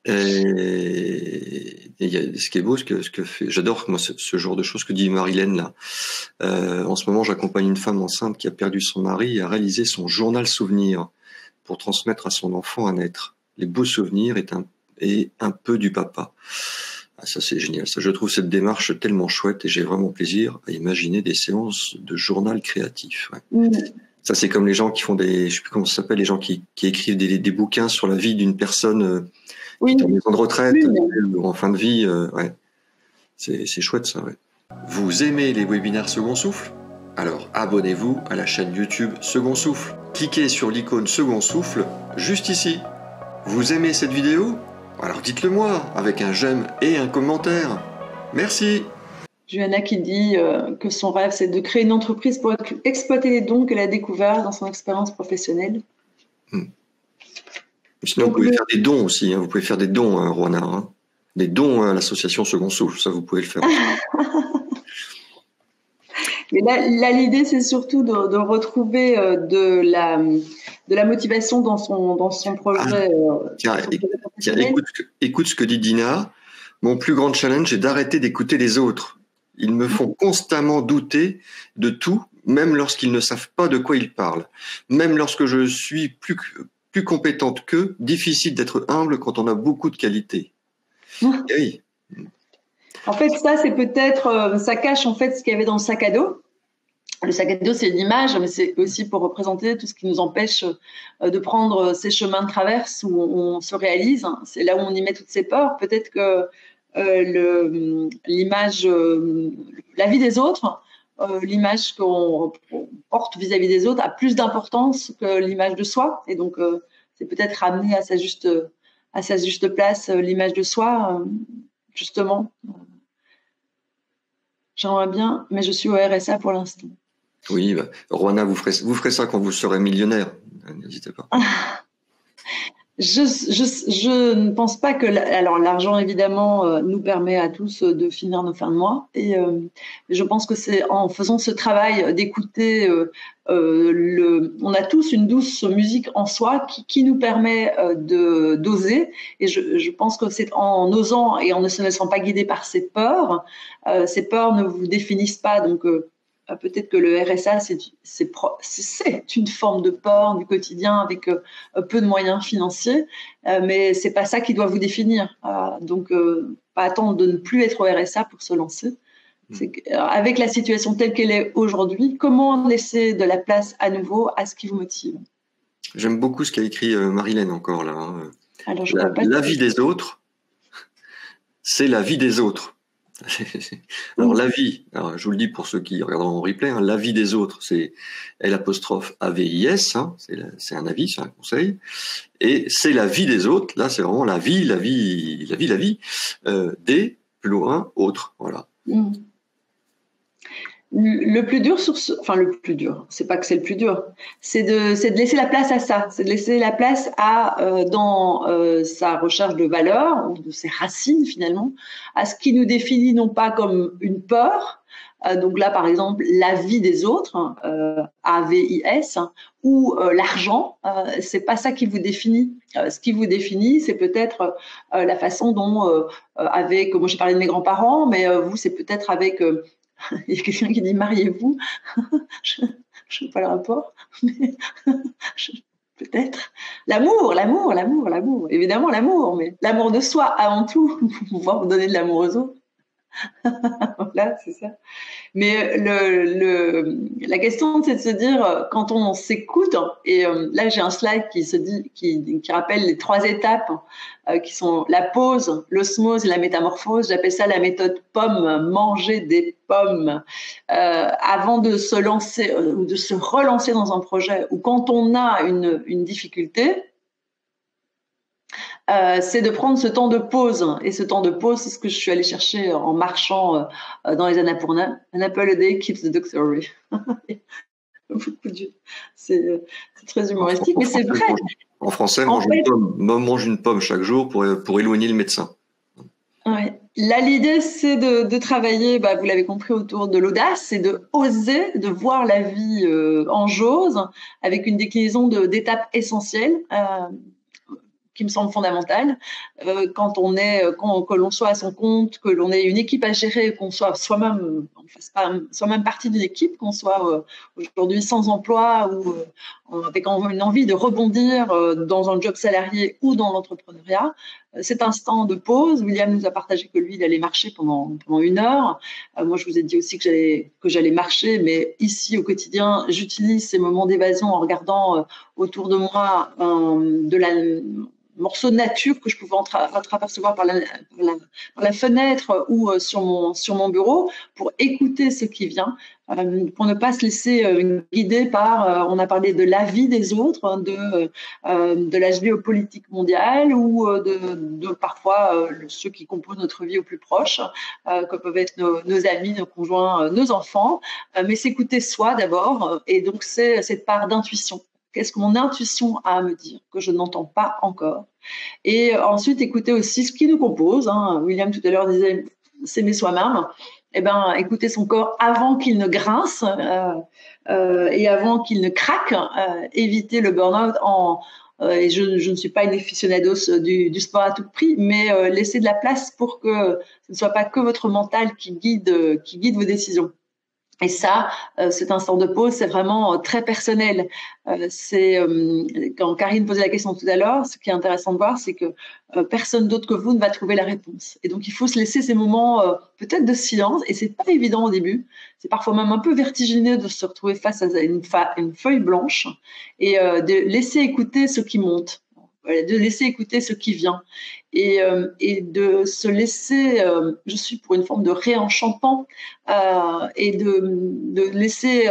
Ce qui est beau, ce que fait, j'adore moi ce genre de choses que dit Marilène là. En ce moment, j'accompagne une femme enceinte qui a perdu son mari et a réalisé son journal souvenir pour transmettre à son enfant à naître les beaux souvenirs et un peu du papa. Ah, ça c'est génial. Ça, je trouve cette démarche tellement chouette et j'ai vraiment plaisir à imaginer des séances de journal créatif. Ouais. Ça c'est comme les gens qui font je sais plus comment ça s'appelle, les gens qui écrivent des bouquins sur la vie d'une personne. Qui est en maison de retraite ou en fin de vie, ouais. C'est chouette ça, ouais. Vous aimez les webinaires Second Souffle? Alors abonnez-vous à la chaîne YouTube Second Souffle. Cliquez sur l'icône Second Souffle juste ici. Vous aimez cette vidéo? Alors dites-le moi avec un j'aime et un commentaire. Merci. Johanna qui dit que son rêve c'est de créer une entreprise pour exploiter les dons qu'elle a découverts dans son expérience professionnelle. Sinon, vous pouvez faire des dons aussi. Hein. Vous pouvez faire des dons, hein, Rwanda. Hein. Des dons à l'association Second Souffle. Ça, vous pouvez le faire. Mais là l'idée, c'est surtout de retrouver de la motivation dans son projet. Tiens, écoute ce que dit Dina. Mon plus grand challenge est d'arrêter d'écouter les autres. Ils me font constamment douter de tout, même lorsqu'ils ne savent pas de quoi ils parlent. Même lorsque je suis plus compétente qu'eux, difficile d'être humble quand on a beaucoup de qualités. Oui. En fait, ça, c'est peut-être, ça cache en fait ce qu'il y avait dans le sac à dos. Le sac à dos, c'est une image, mais c'est aussi pour représenter tout ce qui nous empêche de prendre ces chemins de traverse où on se réalise. C'est là où on y met toutes ses peurs. Peut-être que l'image, la vie des autres, l'image qu'on porte vis-à-vis des autres a plus d'importance que l'image de soi. Et donc, c'est peut-être ramener à sa juste place l'image de soi, justement. J'aimerais bien, mais je suis au RSA pour l'instant. Oui, Rwanda, vous ferez ça quand vous serez millionnaire. N'hésitez pas. Je ne pense pas que alors l'argent évidemment nous permet à tous de finir nos fins de mois et je pense que c'est en faisant ce travail d'écouter on a tous une douce musique en soi qui nous permet d'oser et je pense que c'est en osant et en ne se laissant pas guider par ses peurs ne vous définissent pas donc peut-être que le RSA, c'est une forme de port du quotidien avec peu de moyens financiers, mais c'est pas ça qui doit vous définir. Donc, pas attendre de ne plus être au RSA pour se lancer. Avec la situation telle qu'elle est aujourd'hui, comment laisser de la place à nouveau à ce qui vous motive? J'aime beaucoup ce qu'a écrit Marilène encore là. Hein. Alors, la vie des autres, c'est la vie des autres. Alors la vie, alors, je vous le dis pour ceux qui regarderont en replay, hein, la vie des autres, c'est L''AVIS, hein, c'est un avis, c'est un conseil, et c'est la vie des autres. Là, c'est vraiment la vie, des plus loin autres, voilà. Le plus dur enfin le plus dur, c'est pas que c'est le plus dur, c'est de laisser la place à ça, c'est de laisser la place à dans sa recherche de valeur ou de ses racines finalement, à ce qui nous définit non pas comme une peur, donc là par exemple la vie des autres, AVIS, ou l'argent, c'est pas ça qui vous définit. Ce qui vous définit, c'est peut-être la façon dont avec, moi j'ai parlé de mes grands-parents, mais vous c'est peut-être avec il y a quelqu'un qui dit mariez-vous. Je ne sais pas le rapport, mais peut-être. L'amour. Évidemment, l'amour, mais l'amour de soi avant tout, pour pouvoir vous donner de l'amour aux autres. Voilà, c'est ça. Mais la question, c'est de se dire, quand on s'écoute, et là j'ai un slide qui rappelle les 3 étapes qui sont la pause, l'osmose et la métamorphose. J'appelle ça la méthode pomme, manger des pommes avant de se lancer ou de se relancer dans un projet, ou quand on a une difficulté. C'est de prendre ce temps de pause. Et ce temps de pause, c'est ce que je suis allée chercher en marchant dans les Annapurna. An apple a day keeps the doctor away. C'est très humoristique, mais c'est vrai. En français, mange une pomme chaque jour pour éloigner le médecin. Ouais. Là, l'idée, c'est de travailler, vous l'avez compris, autour de l'audace, c'est de oser, de voir la vie en jauge, avec une déclinaison d'étapes essentielles. Qui me semble fondamentale quand on est, que l'on soit à son compte, que l'on ait une équipe à gérer, qu'on soit soi-même, on fasse pas soi-même partie d'une équipe, qu'on soit aujourd'hui sans emploi ou avec une envie de rebondir dans un job salarié ou dans l'entrepreneuriat. Cet instant de pause, William nous a partagé que lui, il allait marcher pendant 1 heure. Moi, je vous ai dit aussi que j'allais marcher, mais ici, au quotidien, j'utilise ces moments d'évasion en regardant autour de moi de la morceau de nature que je pouvais apercevoir par la fenêtre ou sur mon bureau pour écouter ce qui vient, pour ne pas se laisser guider par, on a parlé de la vie des autres, de la géopolitique mondiale ou de parfois ceux qui composent notre vie au plus proche, que peuvent être nos amis, nos conjoints, nos enfants, mais s'écouter soi d'abord, et donc c'est cette part d'intuition. Qu'est-ce que mon intuition a à me dire que je n'entends pas encore? Et ensuite, écouter aussi ce qui nous compose. William, tout à l'heure, disait s'aimer soi-même. Eh ben, écouter son corps avant qu'il ne grince et avant qu'il ne craque. Éviter le burn-out et je ne suis pas une aficionados du sport à tout prix, mais laisser de la place pour que ce ne soit pas que votre mental qui guide vos décisions. Et ça, cet instant de pause, c'est vraiment très personnel. Quand Karine posait la question tout à l'heure, ce qui est intéressant de voir, c'est que personne d'autre que vous ne va trouver la réponse. Et donc, il faut se laisser ces moments peut-être de silence, et c'est pas évident au début. C'est parfois même un peu vertigineux de se retrouver face à une feuille blanche et de laisser écouter ce qui monte. De laisser écouter ce qui vient et de se laisser, je suis pour une forme de réenchantement et de laisser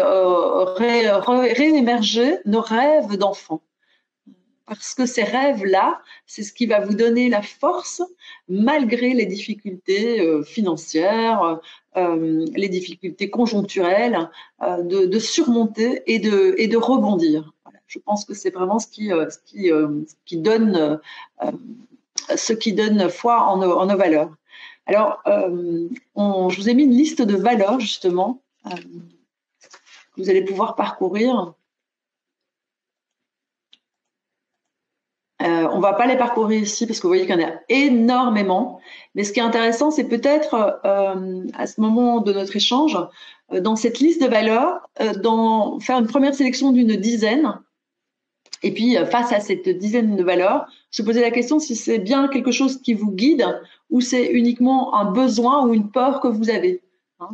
réémerger nos rêves d'enfants. Parce que ces rêves-là, c'est ce qui va vous donner la force, malgré les difficultés financières, les difficultés conjoncturelles, de surmonter et de rebondir. Je pense que c'est vraiment ce qui donne foi en nos valeurs. Alors, je vous ai mis une liste de valeurs, justement, que vous allez pouvoir parcourir. On ne va pas les parcourir ici parce que vous voyez qu'il y en a énormément. Mais ce qui est intéressant, c'est peut-être à ce moment de notre échange, dans cette liste de valeurs, faire une première sélection d'une dizaine. Et puis, face à cette dizaine de valeurs, se poser la question si c'est bien quelque chose qui vous guide ou c'est uniquement un besoin ou une peur que vous avez.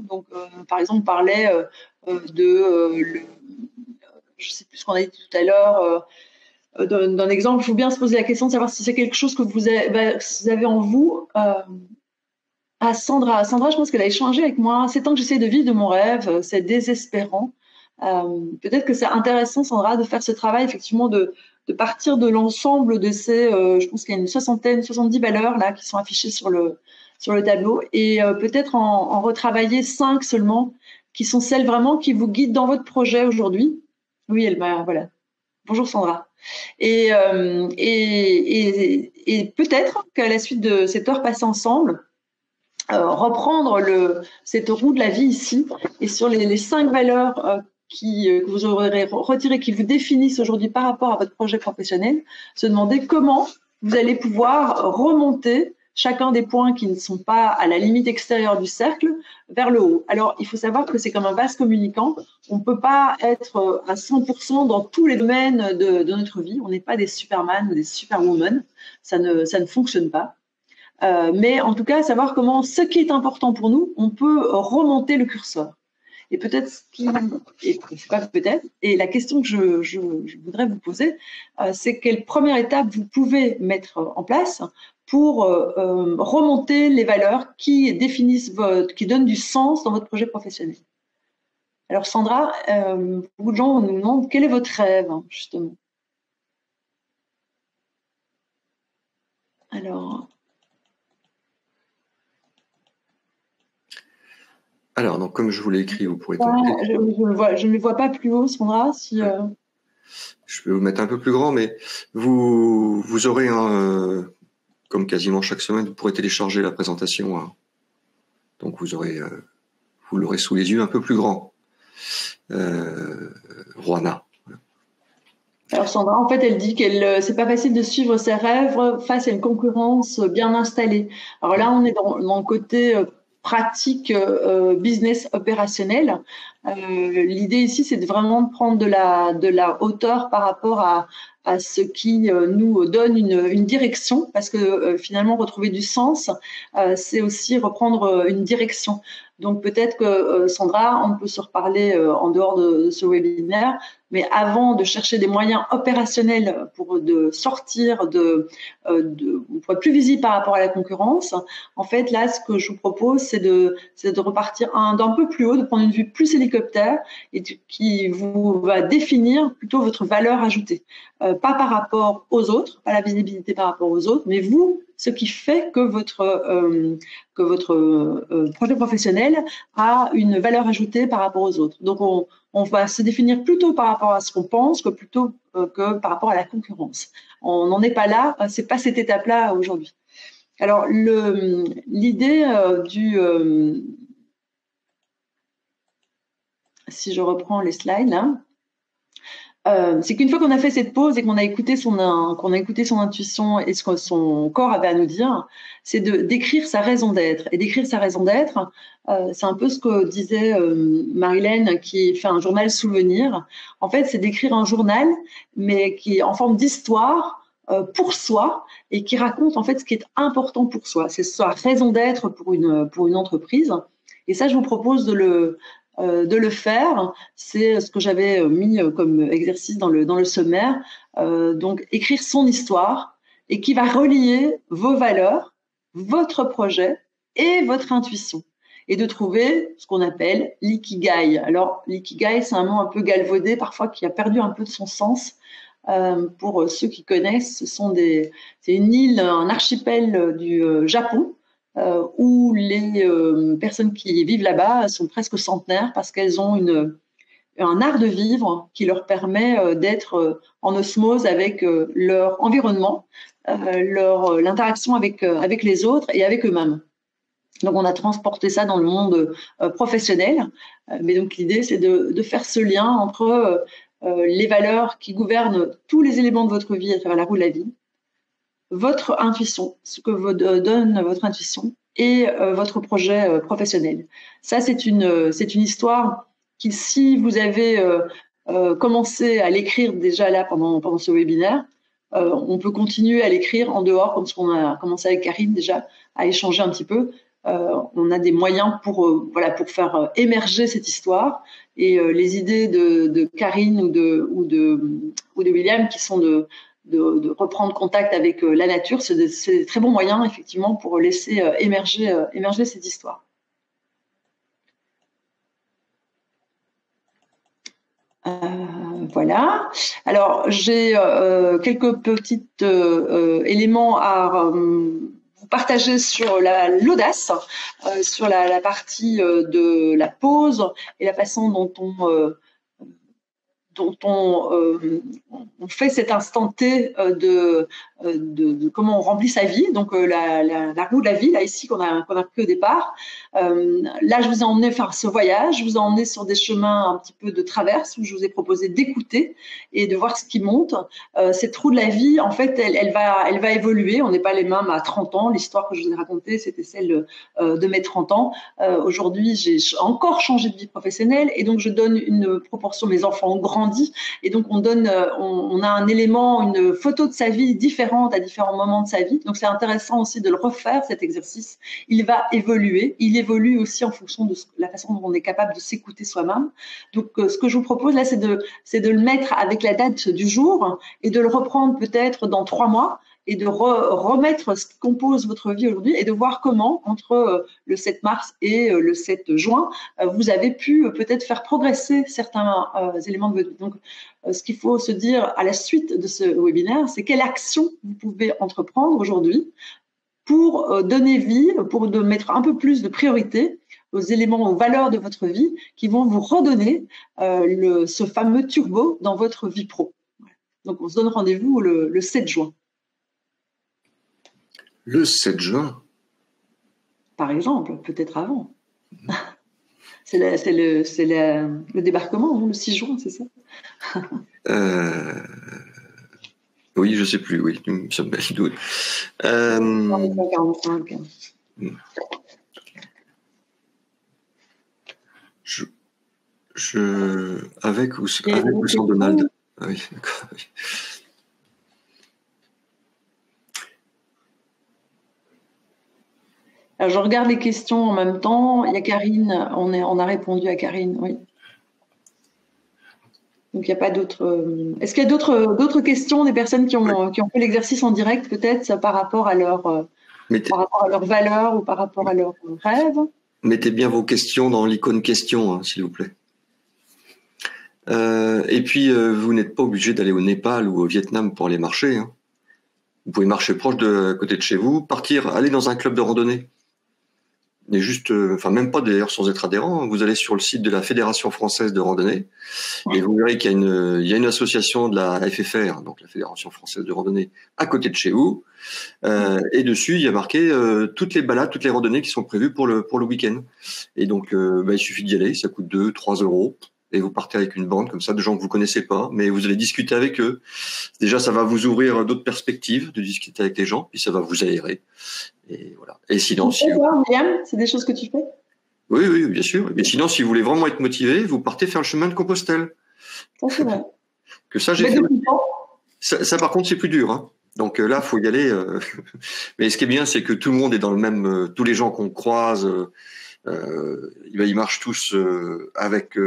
Donc, par exemple, on parlait je ne sais plus ce qu'on a dit tout à l'heure, d'un exemple. Il faut bien se poser la question de savoir si c'est quelque chose que vous avez en vous. Sandra, je pense qu'elle a échangé avec moi. C'est tant que j'essaie de vivre de mon rêve, c'est désespérant. Peut-être que c'est intéressant, Sandra, de faire ce travail, effectivement, de partir de l'ensemble de ces, je pense qu'il y a une 70 valeurs là qui sont affichées sur le tableau, et peut-être en retravailler 5 seulement qui sont celles vraiment qui vous guident dans votre projet aujourd'hui. Oui, voilà. Bonjour Sandra. Et peut-être qu'à la suite de cette heure passée ensemble, reprendre cette roue de la vie ici et sur les 5 valeurs que vous aurez retirées, qui vous définissent aujourd'hui par rapport à votre projet professionnel, se demander comment vous allez pouvoir remonter chacun des points qui ne sont pas à la limite extérieure du cercle vers le haut. Alors, il faut savoir que c'est comme un vase communicant. On ne peut pas être à 100% dans tous les domaines de notre vie. On n'est pas des Superman ou des Superwoman. Ça ne fonctionne pas. Mais en tout cas, savoir comment ce qui est important pour nous, on peut remonter le curseur. Et peut-être et la question que je voudrais vous poser, c'est quelle première étape vous pouvez mettre en place pour remonter les valeurs qui définissent qui donnent du sens dans votre projet professionnel. Alors Sandra, beaucoup de gens nous demandent quel est votre rêve, justement. Alors, donc, comme je vous l'ai écrit, vous pourrez tenter. Je ne le vois pas plus haut, Sandra. Si, Je vais vous mettre un peu plus grand, mais vous aurez comme quasiment chaque semaine, vous pourrez télécharger la présentation. Hein. Donc, vous l'aurez sous les yeux un peu plus grand. Roana. Alors Sandra, en fait, elle dit qu'elle c'est pas facile de suivre ses rêves face à une concurrence bien installée. Alors là, on est dans le côté pratique business opérationnel. L'idée ici, c'est vraiment de prendre de la hauteur par rapport à ce qui nous donne une direction, parce que finalement, retrouver du sens, c'est aussi reprendre une direction. Donc peut-être que Sandra, on peut se reparler en dehors de ce webinaire, mais avant de chercher des moyens opérationnels pour sortir pour être plus visible par rapport à la concurrence, en fait là, ce que je vous propose, c'est de repartir d'un peu plus haut, de prendre une vue plus hélicoptère et qui vous va définir plutôt votre valeur ajoutée, pas par rapport aux autres, pas la visibilité par rapport aux autres, mais vous, ce qui fait que votre projet professionnel a une valeur ajoutée par rapport aux autres. Donc, on va se définir plutôt par rapport à ce qu'on pense que plutôt que par rapport à la concurrence. On n'en est pas là, c'est pas cette étape-là aujourd'hui. Alors, l'idée si je reprends les slides là, c'est qu'une fois qu'on a fait cette pause et qu'on a écouté son intuition et ce que son corps avait à nous dire, c'est d'écrire sa raison d'être. Et d'écrire sa raison d'être, c'est un peu ce que disait Marilène qui fait un journal souvenir. En fait, c'est d'écrire un journal, mais qui est en forme d'histoire pour soi et qui raconte en fait ce qui est important pour soi. C'est sa raison d'être pour une entreprise. Et ça, je vous propose de le faire. C'est ce que j'avais mis comme exercice dans le sommaire. Donc, écrire son histoire et qui va relier vos valeurs, votre projet et votre intuition. Et de trouver ce qu'on appelle l'ikigai. Alors, l'ikigai, c'est un mot un peu galvaudé, parfois qui a perdu un peu de son sens. Pour ceux qui connaissent, c'est une île, un archipel du Japon, où les personnes qui vivent là-bas sont presque centenaires parce qu'elles ont un art de vivre qui leur permet d'être en osmose avec leur environnement, l'interaction avec les autres et avec eux-mêmes. Donc, on a transporté ça dans le monde professionnel. Mais donc, l'idée, c'est de faire ce lien entre les valeurs qui gouvernent tous les éléments de votre vie à travers la roue de la vie, votre intuition, ce que vous donne votre intuition et votre projet professionnel. Ça, c'est une histoire qui, si vous avez commencé à l'écrire déjà là pendant ce webinaire, on peut continuer à l'écrire en dehors, comme ce qu'on a commencé avec Karine déjà, à échanger un petit peu. On a des moyens pour faire émerger cette histoire et les idées de Karine ou de William qui sont de reprendre contact avec la nature, c'est des très bons moyens effectivement pour laisser émerger cette histoire. Voilà. Alors j'ai quelques petits éléments à vous partager sur l'audace, sur la partie de la pause et la façon dont on fait cet instant T de comment on remplit sa vie, donc la roue de la vie, là ici qu'on a pris au départ. Là, je vous ai emmené faire ce voyage, je vous ai emmené sur des chemins un petit peu de traverse où je vous ai proposé d'écouter et de voir ce qui monte. Cette roue de la vie, en fait, elle va évoluer. On n'est pas les mêmes à 30 ans. L'histoire que je vous ai racontée, c'était celle de mes 30 ans. Aujourd'hui, j'ai encore changé de vie professionnelle et donc je donne une proportion. Mes enfants ont grandi et donc on a un élément, une photo de sa vie différente à différents moments de sa vie. Donc c'est intéressant aussi de le refaire, cet exercice. Il va évoluer. Il évolue aussi en fonction de la façon dont on est capable de s'écouter soi-même. Donc ce que je vous propose là, c'est de le mettre avec la date du jour et de le reprendre peut-être dans 3 mois et de remettre ce qui compose votre vie aujourd'hui et de voir comment, entre le 7 mars et le 7 juin, vous avez pu peut-être faire progresser certains éléments de votre vie. Donc, ce qu'il faut se dire à la suite de ce webinaire, c'est quelle action vous pouvez entreprendre aujourd'hui pour donner vie, pour mettre un peu plus de priorité aux éléments, aux valeurs de votre vie qui vont vous redonner ce fameux turbo dans votre vie pro. Donc, on se donne rendez-vous le 7 juin. Le 7 juin. Par exemple, peut-être avant. C'est le débarquement, non, le 6 juin, c'est ça? Oui, je ne sais plus, oui, ça me met le doute. 45. Avec ou sans Donald? Oui, d'accord. Oui. Alors, je regarde les questions en même temps. Il y a Karine, on a répondu à Karine, oui. Donc, il n'y a pas d'autres. Est-ce qu'il y a d'autres questions des personnes qui ont fait l'exercice en direct, peut-être, par rapport à leur valeur ou par rapport à leurs rêves? Mettez bien vos questions dans l'icône question, hein, s'il vous plaît. Et puis, vous n'êtes pas obligé d'aller au Népal ou au Vietnam pour aller marcher. Hein. Vous pouvez marcher proche à côté de chez vous, aller dans un club de randonnée. Et juste, même pas d'ailleurs sans être adhérent, vous allez sur le site de la Fédération française de randonnée et vous verrez qu'il y a une association de la FFR, donc la Fédération française de randonnée, à côté de chez vous. Et dessus, il y a marqué toutes les balades, toutes les randonnées qui sont prévues pour le week-end. Et donc, il suffit d'y aller, ça coûte 2-3 euros. Et vous partez avec une bande comme ça de gens que vous connaissez pas, mais vous allez discuter avec eux. Déjà, ça va vous ouvrir d'autres perspectives de discuter avec les gens, puis ça va vous aérer. Et voilà. Et sinon, William, c'est des choses que tu fais? Oui, bien sûr. Mais sinon, si vous voulez vraiment être motivé, vous partez faire le chemin de Compostelle. Ça, c'est vrai. Que ça, j'ai fait. Ça, par contre, c'est plus dur. Hein. Donc là, faut y aller. Mais ce qui est bien, c'est que tout le monde est dans le même. Tous les gens qu'on croise. Ils marchent tous avec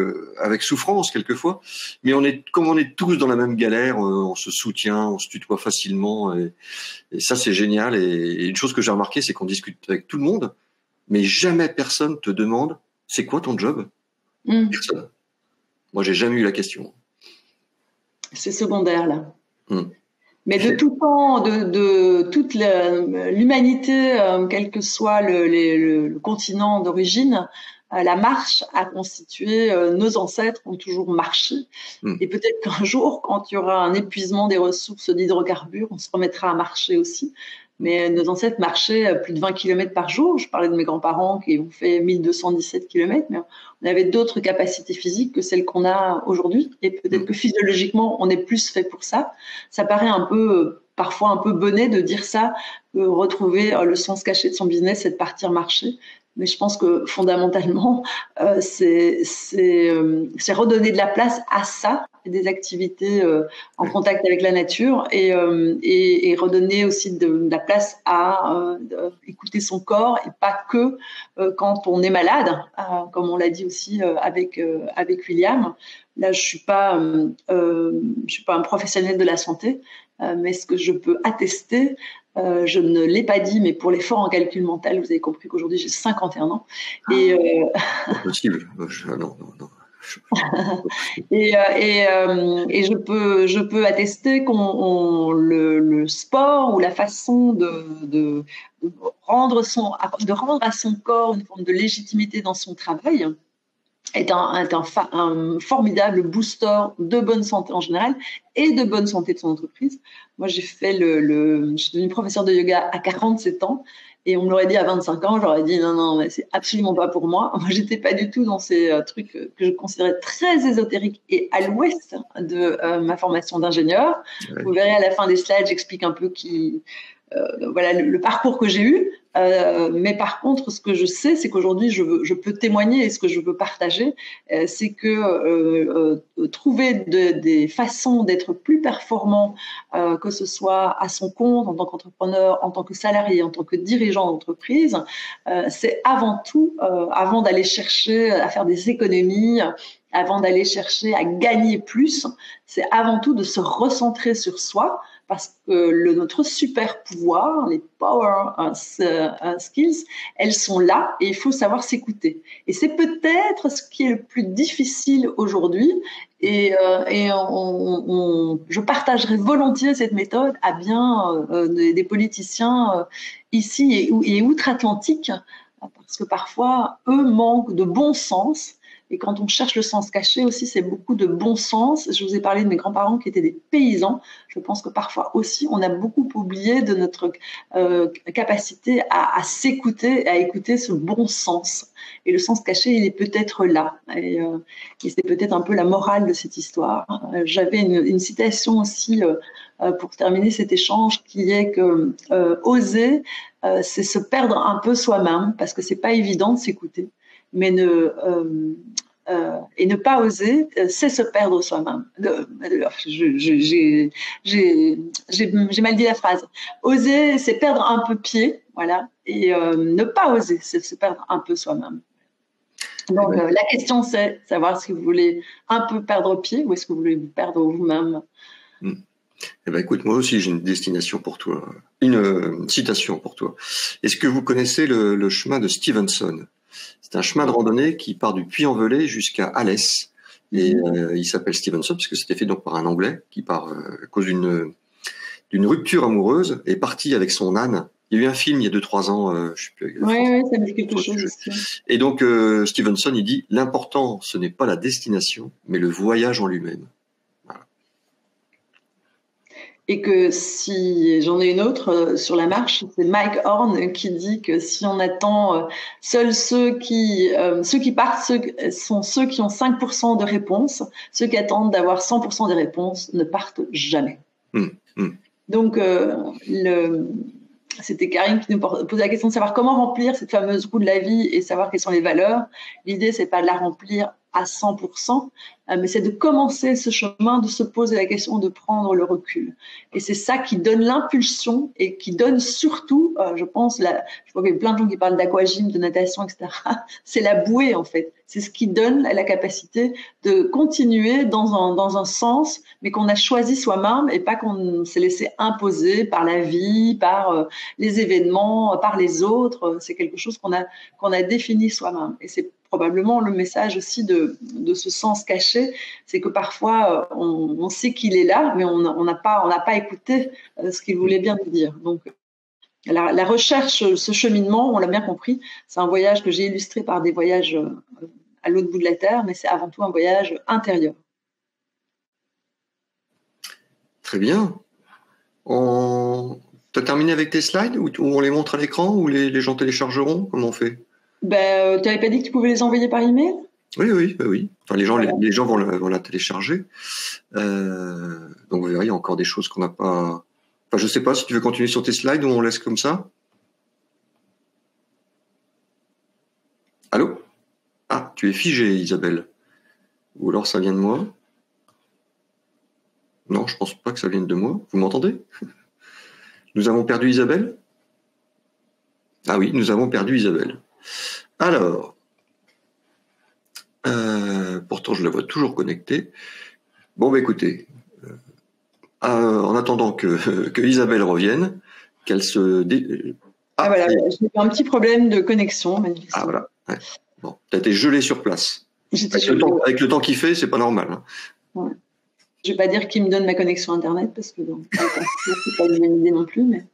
souffrance quelquefois, mais comme on est tous dans la même galère, on se soutient, on se tutoie facilement, et ça c'est génial. Et une chose que j'ai remarqué, c'est qu'on discute avec tout le monde, mais jamais personne te demande c'est quoi ton job. Personne. Moi j'ai jamais eu la question. C'est secondaire là. Mais de tout temps, de toute l'humanité, quel que soit le continent d'origine, la marche a constitué, nos ancêtres ont toujours marché. Et peut-être qu'un jour, quand il y aura un épuisement des ressources d'hydrocarbures, on se remettra à marcher aussi. Mais nos ancêtres marchaient plus de 20 km par jour. Je parlais de mes grands-parents qui ont fait 1217 km, mais on avait d'autres capacités physiques que celles qu'on a aujourd'hui. Et peut-être que physiologiquement, on est plus fait pour ça. Ça paraît parfois un peu bonnet de dire ça, retrouver le sens caché de son business, c'est de partir marcher. Mais je pense que fondamentalement, c'est redonner de la place à ça, des activités en contact avec la nature et redonner aussi de la place à écouter son corps et pas que quand on est malade, comme on l'a dit aussi avec William. Là, je suis pas un professionnel de la santé, mais ce que je peux attester, je ne l'ai pas dit, mais pour l'effort en calcul mental, vous avez compris qu'aujourd'hui j'ai 51 ans. Pas possible. Non. Et je peux attester qu'on le sport ou la façon de rendre à son corps une forme de légitimité dans son travail est un formidable booster de bonne santé en général et de bonne santé de son entreprise. Moi, je suis devenue professeure de yoga à 47 ans et on me l'aurait dit à 25 ans, j'aurais dit non, mais c'est absolument pas pour moi. Moi, j'étais pas du tout dans ces trucs que je considérais très ésotériques et à l'ouest de ma formation d'ingénieur. Ouais. Vous verrez à la fin des slides, j'explique un peu voilà le parcours que j'ai eu. Mais par contre, ce que je sais, c'est qu'aujourd'hui, je peux témoigner et ce que je veux partager, c'est que trouver des façons d'être plus performant, que ce soit à son compte, en tant qu'entrepreneur, en tant que salarié, en tant que dirigeant d'entreprise, c'est avant tout, avant d'aller chercher à faire des économies, avant d'aller chercher à gagner plus, c'est avant tout de se recentrer sur soi, parce que notre super pouvoir, les power skills, elles sont là et il faut savoir s'écouter. Et c'est peut-être ce qui est le plus difficile aujourd'hui. Et je partagerai volontiers cette méthode à bien des politiciens ici et outre-Atlantique, parce que parfois, eux manquent de bon sens. Et quand on cherche le sens caché aussi, c'est beaucoup de bon sens. Je vous ai parlé de mes grands-parents qui étaient des paysans. Je pense que parfois aussi, on a beaucoup oublié de notre capacité à s'écouter, à écouter ce bon sens. Et le sens caché, il est peut-être là. Et c'est peut-être un peu la morale de cette histoire. J'avais une citation aussi pour terminer cet échange qui est que oser, c'est se perdre un peu soi-même parce que c'est pas évident de s'écouter. Mais et ne pas oser, c'est se perdre soi-même. J'ai mal dit la phrase. Oser, c'est perdre un peu pied, voilà. Et ne pas oser, c'est se perdre un peu soi-même. Donc la question, c'est savoir si vous voulez un peu perdre pied ou est-ce que vous voulez vous perdre vous-même. Eh ben, écoute, moi aussi, j'ai une destination pour toi, une citation pour toi. Est-ce que vous connaissez le chemin de Stevenson ? C'est un chemin de randonnée qui part du Puy-en-Velay jusqu'à Alès. Et il s'appelle Stevenson parce que c'était fait donc par un Anglais qui, à cause d'une rupture amoureuse, est parti avec son âne. Il y a eu un film il y a 2-3 ans, je sais plus. Oui, ça me dit quelque chose aussi. Et donc Stevenson, il dit l'important, ce n'est pas la destination, mais le voyage en lui-même. Et que si j'en ai une autre sur la marche, c'est Mike Horn qui dit que si on attend seuls ceux qui partent sont ceux qui ont 5% de réponses, ceux qui attendent d'avoir 100% des réponses ne partent jamais. Donc c'était Karine qui nous posait la question de savoir comment remplir cette fameuse roue de la vie et savoir quelles sont les valeurs. L'idée, c'est pas de la remplir à 100%, mais c'est de commencer ce chemin, de se poser la question, de prendre le recul. Et c'est ça qui donne l'impulsion et qui donne surtout, je pense, je vois qu'il y a plein de gens qui parlent d'aquagym, de natation, etc. C'est la bouée, en fait. C'est ce qui donne la capacité de continuer dans un sens, mais qu'on a choisi soi-même et pas qu'on s'est laissé imposer par la vie, par les événements, par les autres. C'est quelque chose qu'on a défini soi-même. Et c'est probablement le message aussi de ce sens caché, c'est que parfois on sait qu'il est là, mais on n'a pas écouté ce qu'il voulait bien nous dire. Donc la recherche, ce cheminement, on l'a bien compris, c'est un voyage que j'ai illustré par des voyages à l'autre bout de la Terre, mais c'est avant tout un voyage intérieur. Très bien. Tu as terminé avec tes slides ou on les montre à l'écran ou les gens téléchargeront? Comment on fait? Tu n'avais pas dit que tu pouvais les envoyer par email? Oui. Enfin, les gens vont la télécharger. Donc vous verrez, il y a encore des choses qu'on n'a pas. Enfin, je sais pas si tu veux continuer sur tes slides ou on laisse comme ça. Allô? Ah, tu es figée, Isabelle. Ou alors ça vient de moi? Non, je pense pas que ça vienne de moi. Vous m'entendez? Nous avons perdu Isabelle? Ah oui, nous avons perdu Isabelle. Alors, pourtant je la vois toujours connectée. Bon, écoutez, en attendant que Isabelle revienne, qu'elle se... voilà, j'ai eu un petit problème de connexion. Ah voilà, ouais. Bon, t'as été gelée sur place. Avec le temps qu'il fait, c'est pas normal. Hein. Ouais. Je vais pas dire qu'il me donne ma connexion Internet, parce que c'est pas une bonne idée non plus, mais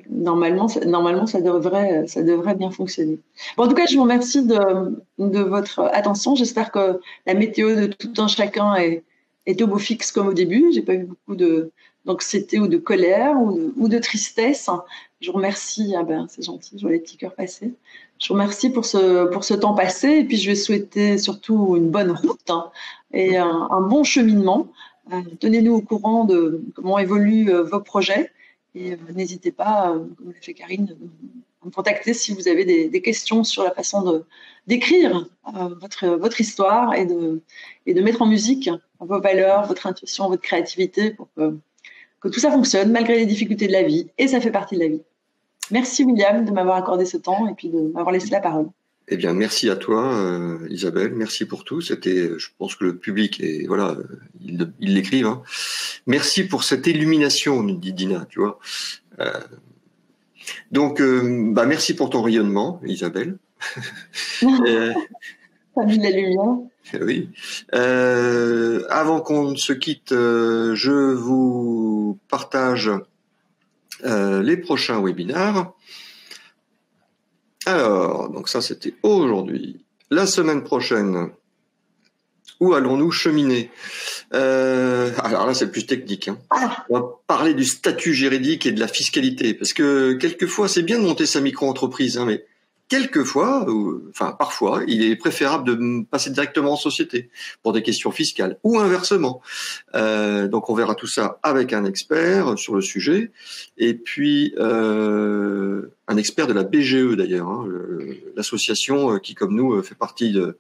normalement, ça devrait bien fonctionner. Bon, en tout cas, je vous remercie de votre attention. J'espère que la météo de tout un chacun est au beau fixe comme au début. J'ai pas eu beaucoup d'anxiété ou de colère ou de tristesse. Je vous remercie. Ah ben, c'est gentil, je vois les petits cœurs passer. Je vous remercie pour ce temps passé, et puis je vais souhaiter surtout une bonne route, hein, et un bon cheminement. Tenez-nous au courant de comment évoluent vos projets, et n'hésitez pas, comme l'a fait Karine, à me contacter si vous avez des questions sur la façon d'écrire votre histoire et de mettre en musique vos valeurs, votre intuition, votre créativité, pour que tout ça fonctionne malgré les difficultés de la vie, et ça fait partie de la vie. Merci William de m'avoir accordé ce temps et puis de m'avoir laissé la parole. Eh bien, merci à toi, Isabelle. Merci pour tout. Je pense que le public ils l'écrivent. Hein. Merci pour cette illumination, nous dit Dina, tu vois. Donc, merci pour ton rayonnement, Isabelle. T'as mis de la lumière. Oui. Avant qu'on se quitte, je vous partage les prochains webinaires. Alors, donc ça c'était aujourd'hui. La semaine prochaine, où allons-nous cheminer? Alors là c'est plus technique. Hein. On va parler du statut juridique et de la fiscalité, parce que quelquefois c'est bien de monter sa micro-entreprise, hein, mais parfois, il est préférable de passer directement en société pour des questions fiscales, ou inversement. Donc on verra tout ça avec un expert sur le sujet, et puis un expert de la BGE d'ailleurs, hein, l'association qui, comme nous, fait partie de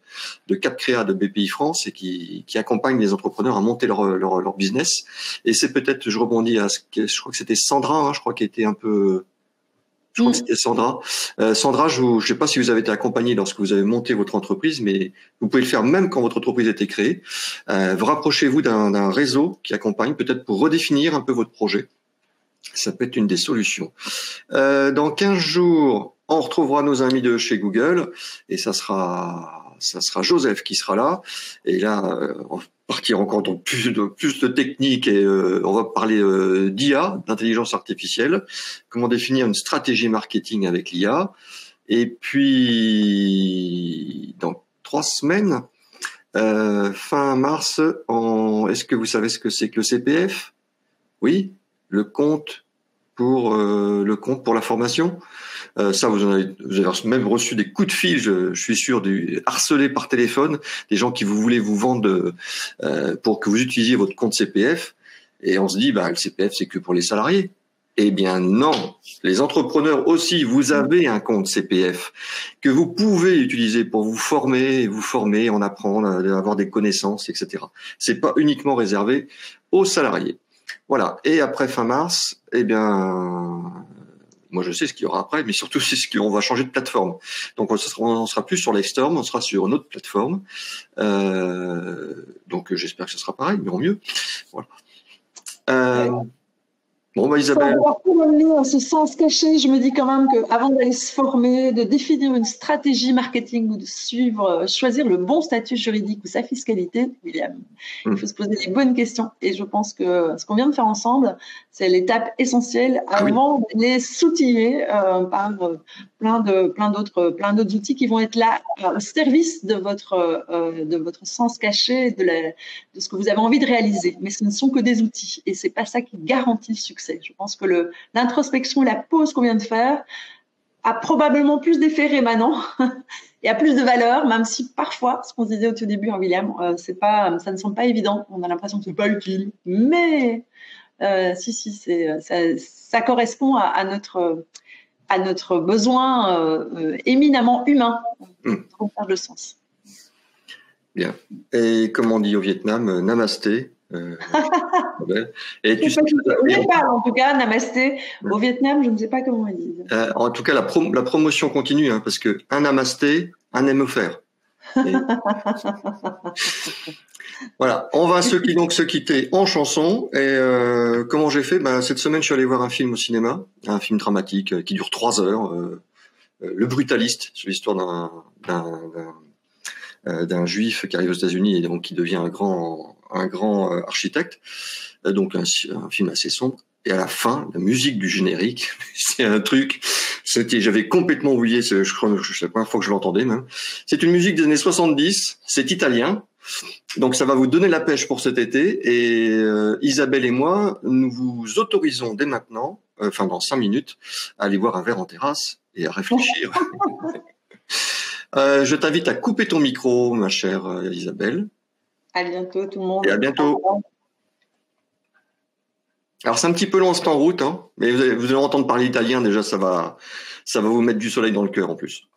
CapCréa de BPI France, et qui accompagne les entrepreneurs à monter leur business. Et c'est peut-être, je rebondis à je crois que c'était Sandra, hein, je crois, qui était un peu... Je crois que c'était Sandra. Sandra, je ne sais pas si vous avez été accompagné lorsque vous avez monté votre entreprise, mais vous pouvez le faire même quand votre entreprise a été créée. Vous rapprochez-vous d'un réseau qui accompagne, peut-être pour redéfinir un peu votre projet. Ça peut être une des solutions. Dans 15 jours, on retrouvera nos amis de chez Google, et ça sera Joseph qui sera là. Et là, on va partir encore dans plus de techniques, et on va parler d'IA, d'intelligence artificielle, comment définir une stratégie marketing avec l'IA. Et puis, dans 3 semaines, fin mars, est-ce que vous savez ce que c'est que le CPF? Oui, le compte pour la formation. Ça, vous avez même reçu des coups de fil, je suis sûr, harcelés par téléphone, des gens qui voulaient vous vendre pour que vous utilisiez votre compte CPF. Et on se dit, le CPF, c'est que pour les salariés. Eh bien non, les entrepreneurs aussi, vous avez un compte CPF que vous pouvez utiliser pour vous former, en apprendre, avoir des connaissances, etc. C'est pas uniquement réservé aux salariés. Voilà. Et après fin mars, moi je sais ce qu'il y aura après, mais surtout c'est ce qu'on va changer de plateforme. Donc on sera plus sur Livestorm, on sera sur une autre plateforme. Donc j'espère que ce sera pareil, mais en mieux. Voilà. Bon, Isabelle. Pour revenir à ce sens caché, je me dis quand même qu'avant d'aller se former, de définir une stratégie marketing ou de choisir le bon statut juridique ou sa fiscalité, William, il faut se poser les bonnes questions. Et je pense que ce qu'on vient de faire ensemble, c'est l'étape essentielle avant d'aller s'outiller par plein d'autres outils qui vont être là au service de votre sens caché, de ce que vous avez envie de réaliser. Mais ce ne sont que des outils, et c'est pas ça qui garantit le succès. Je pense que l'introspection, la pause qu'on vient de faire a probablement plus d'effets rémanents et a plus de valeur, même si parfois, ce qu'on se disait au tout début, hein, William, ça ne semble pas évident. On a l'impression que c'est pas utile, mais ça correspond à notre besoin éminemment humain de recherche de sens. Bien. Et comme on dit au Vietnam, namasté. Et tu sais, en tout cas, namasté. Au Vietnam, je ne sais pas comment ils disent. En tout cas, la promotion continue, hein, parce que un namasté, un aime offert. Voilà, on va se quitter en chanson. Et comment j'ai fait? Cette semaine, je suis allé voir un film au cinéma, un film dramatique qui dure 3 heures. Le Brutaliste, sur l'histoire d'un juif qui arrive aux États-Unis et donc qui devient un grand architecte. Donc un film assez sombre. Et à la fin, la musique du générique, c'est un truc. J'avais complètement oublié. Je crois que c'est la première fois que je l'entendais même. C'est une musique des années 70. C'est italien. Donc ça va vous donner la pêche pour cet été. Et Isabelle et moi, nous vous autorisons dès maintenant, dans 5 minutes, à aller boire un verre en terrasse et à réfléchir. Je t'invite à couper ton micro, ma chère Isabelle. À bientôt tout le monde. Et à bientôt. Alors c'est un petit peu long, c'est en route, hein, mais vous allez entendre parler italien déjà, ça va vous mettre du soleil dans le cœur en plus.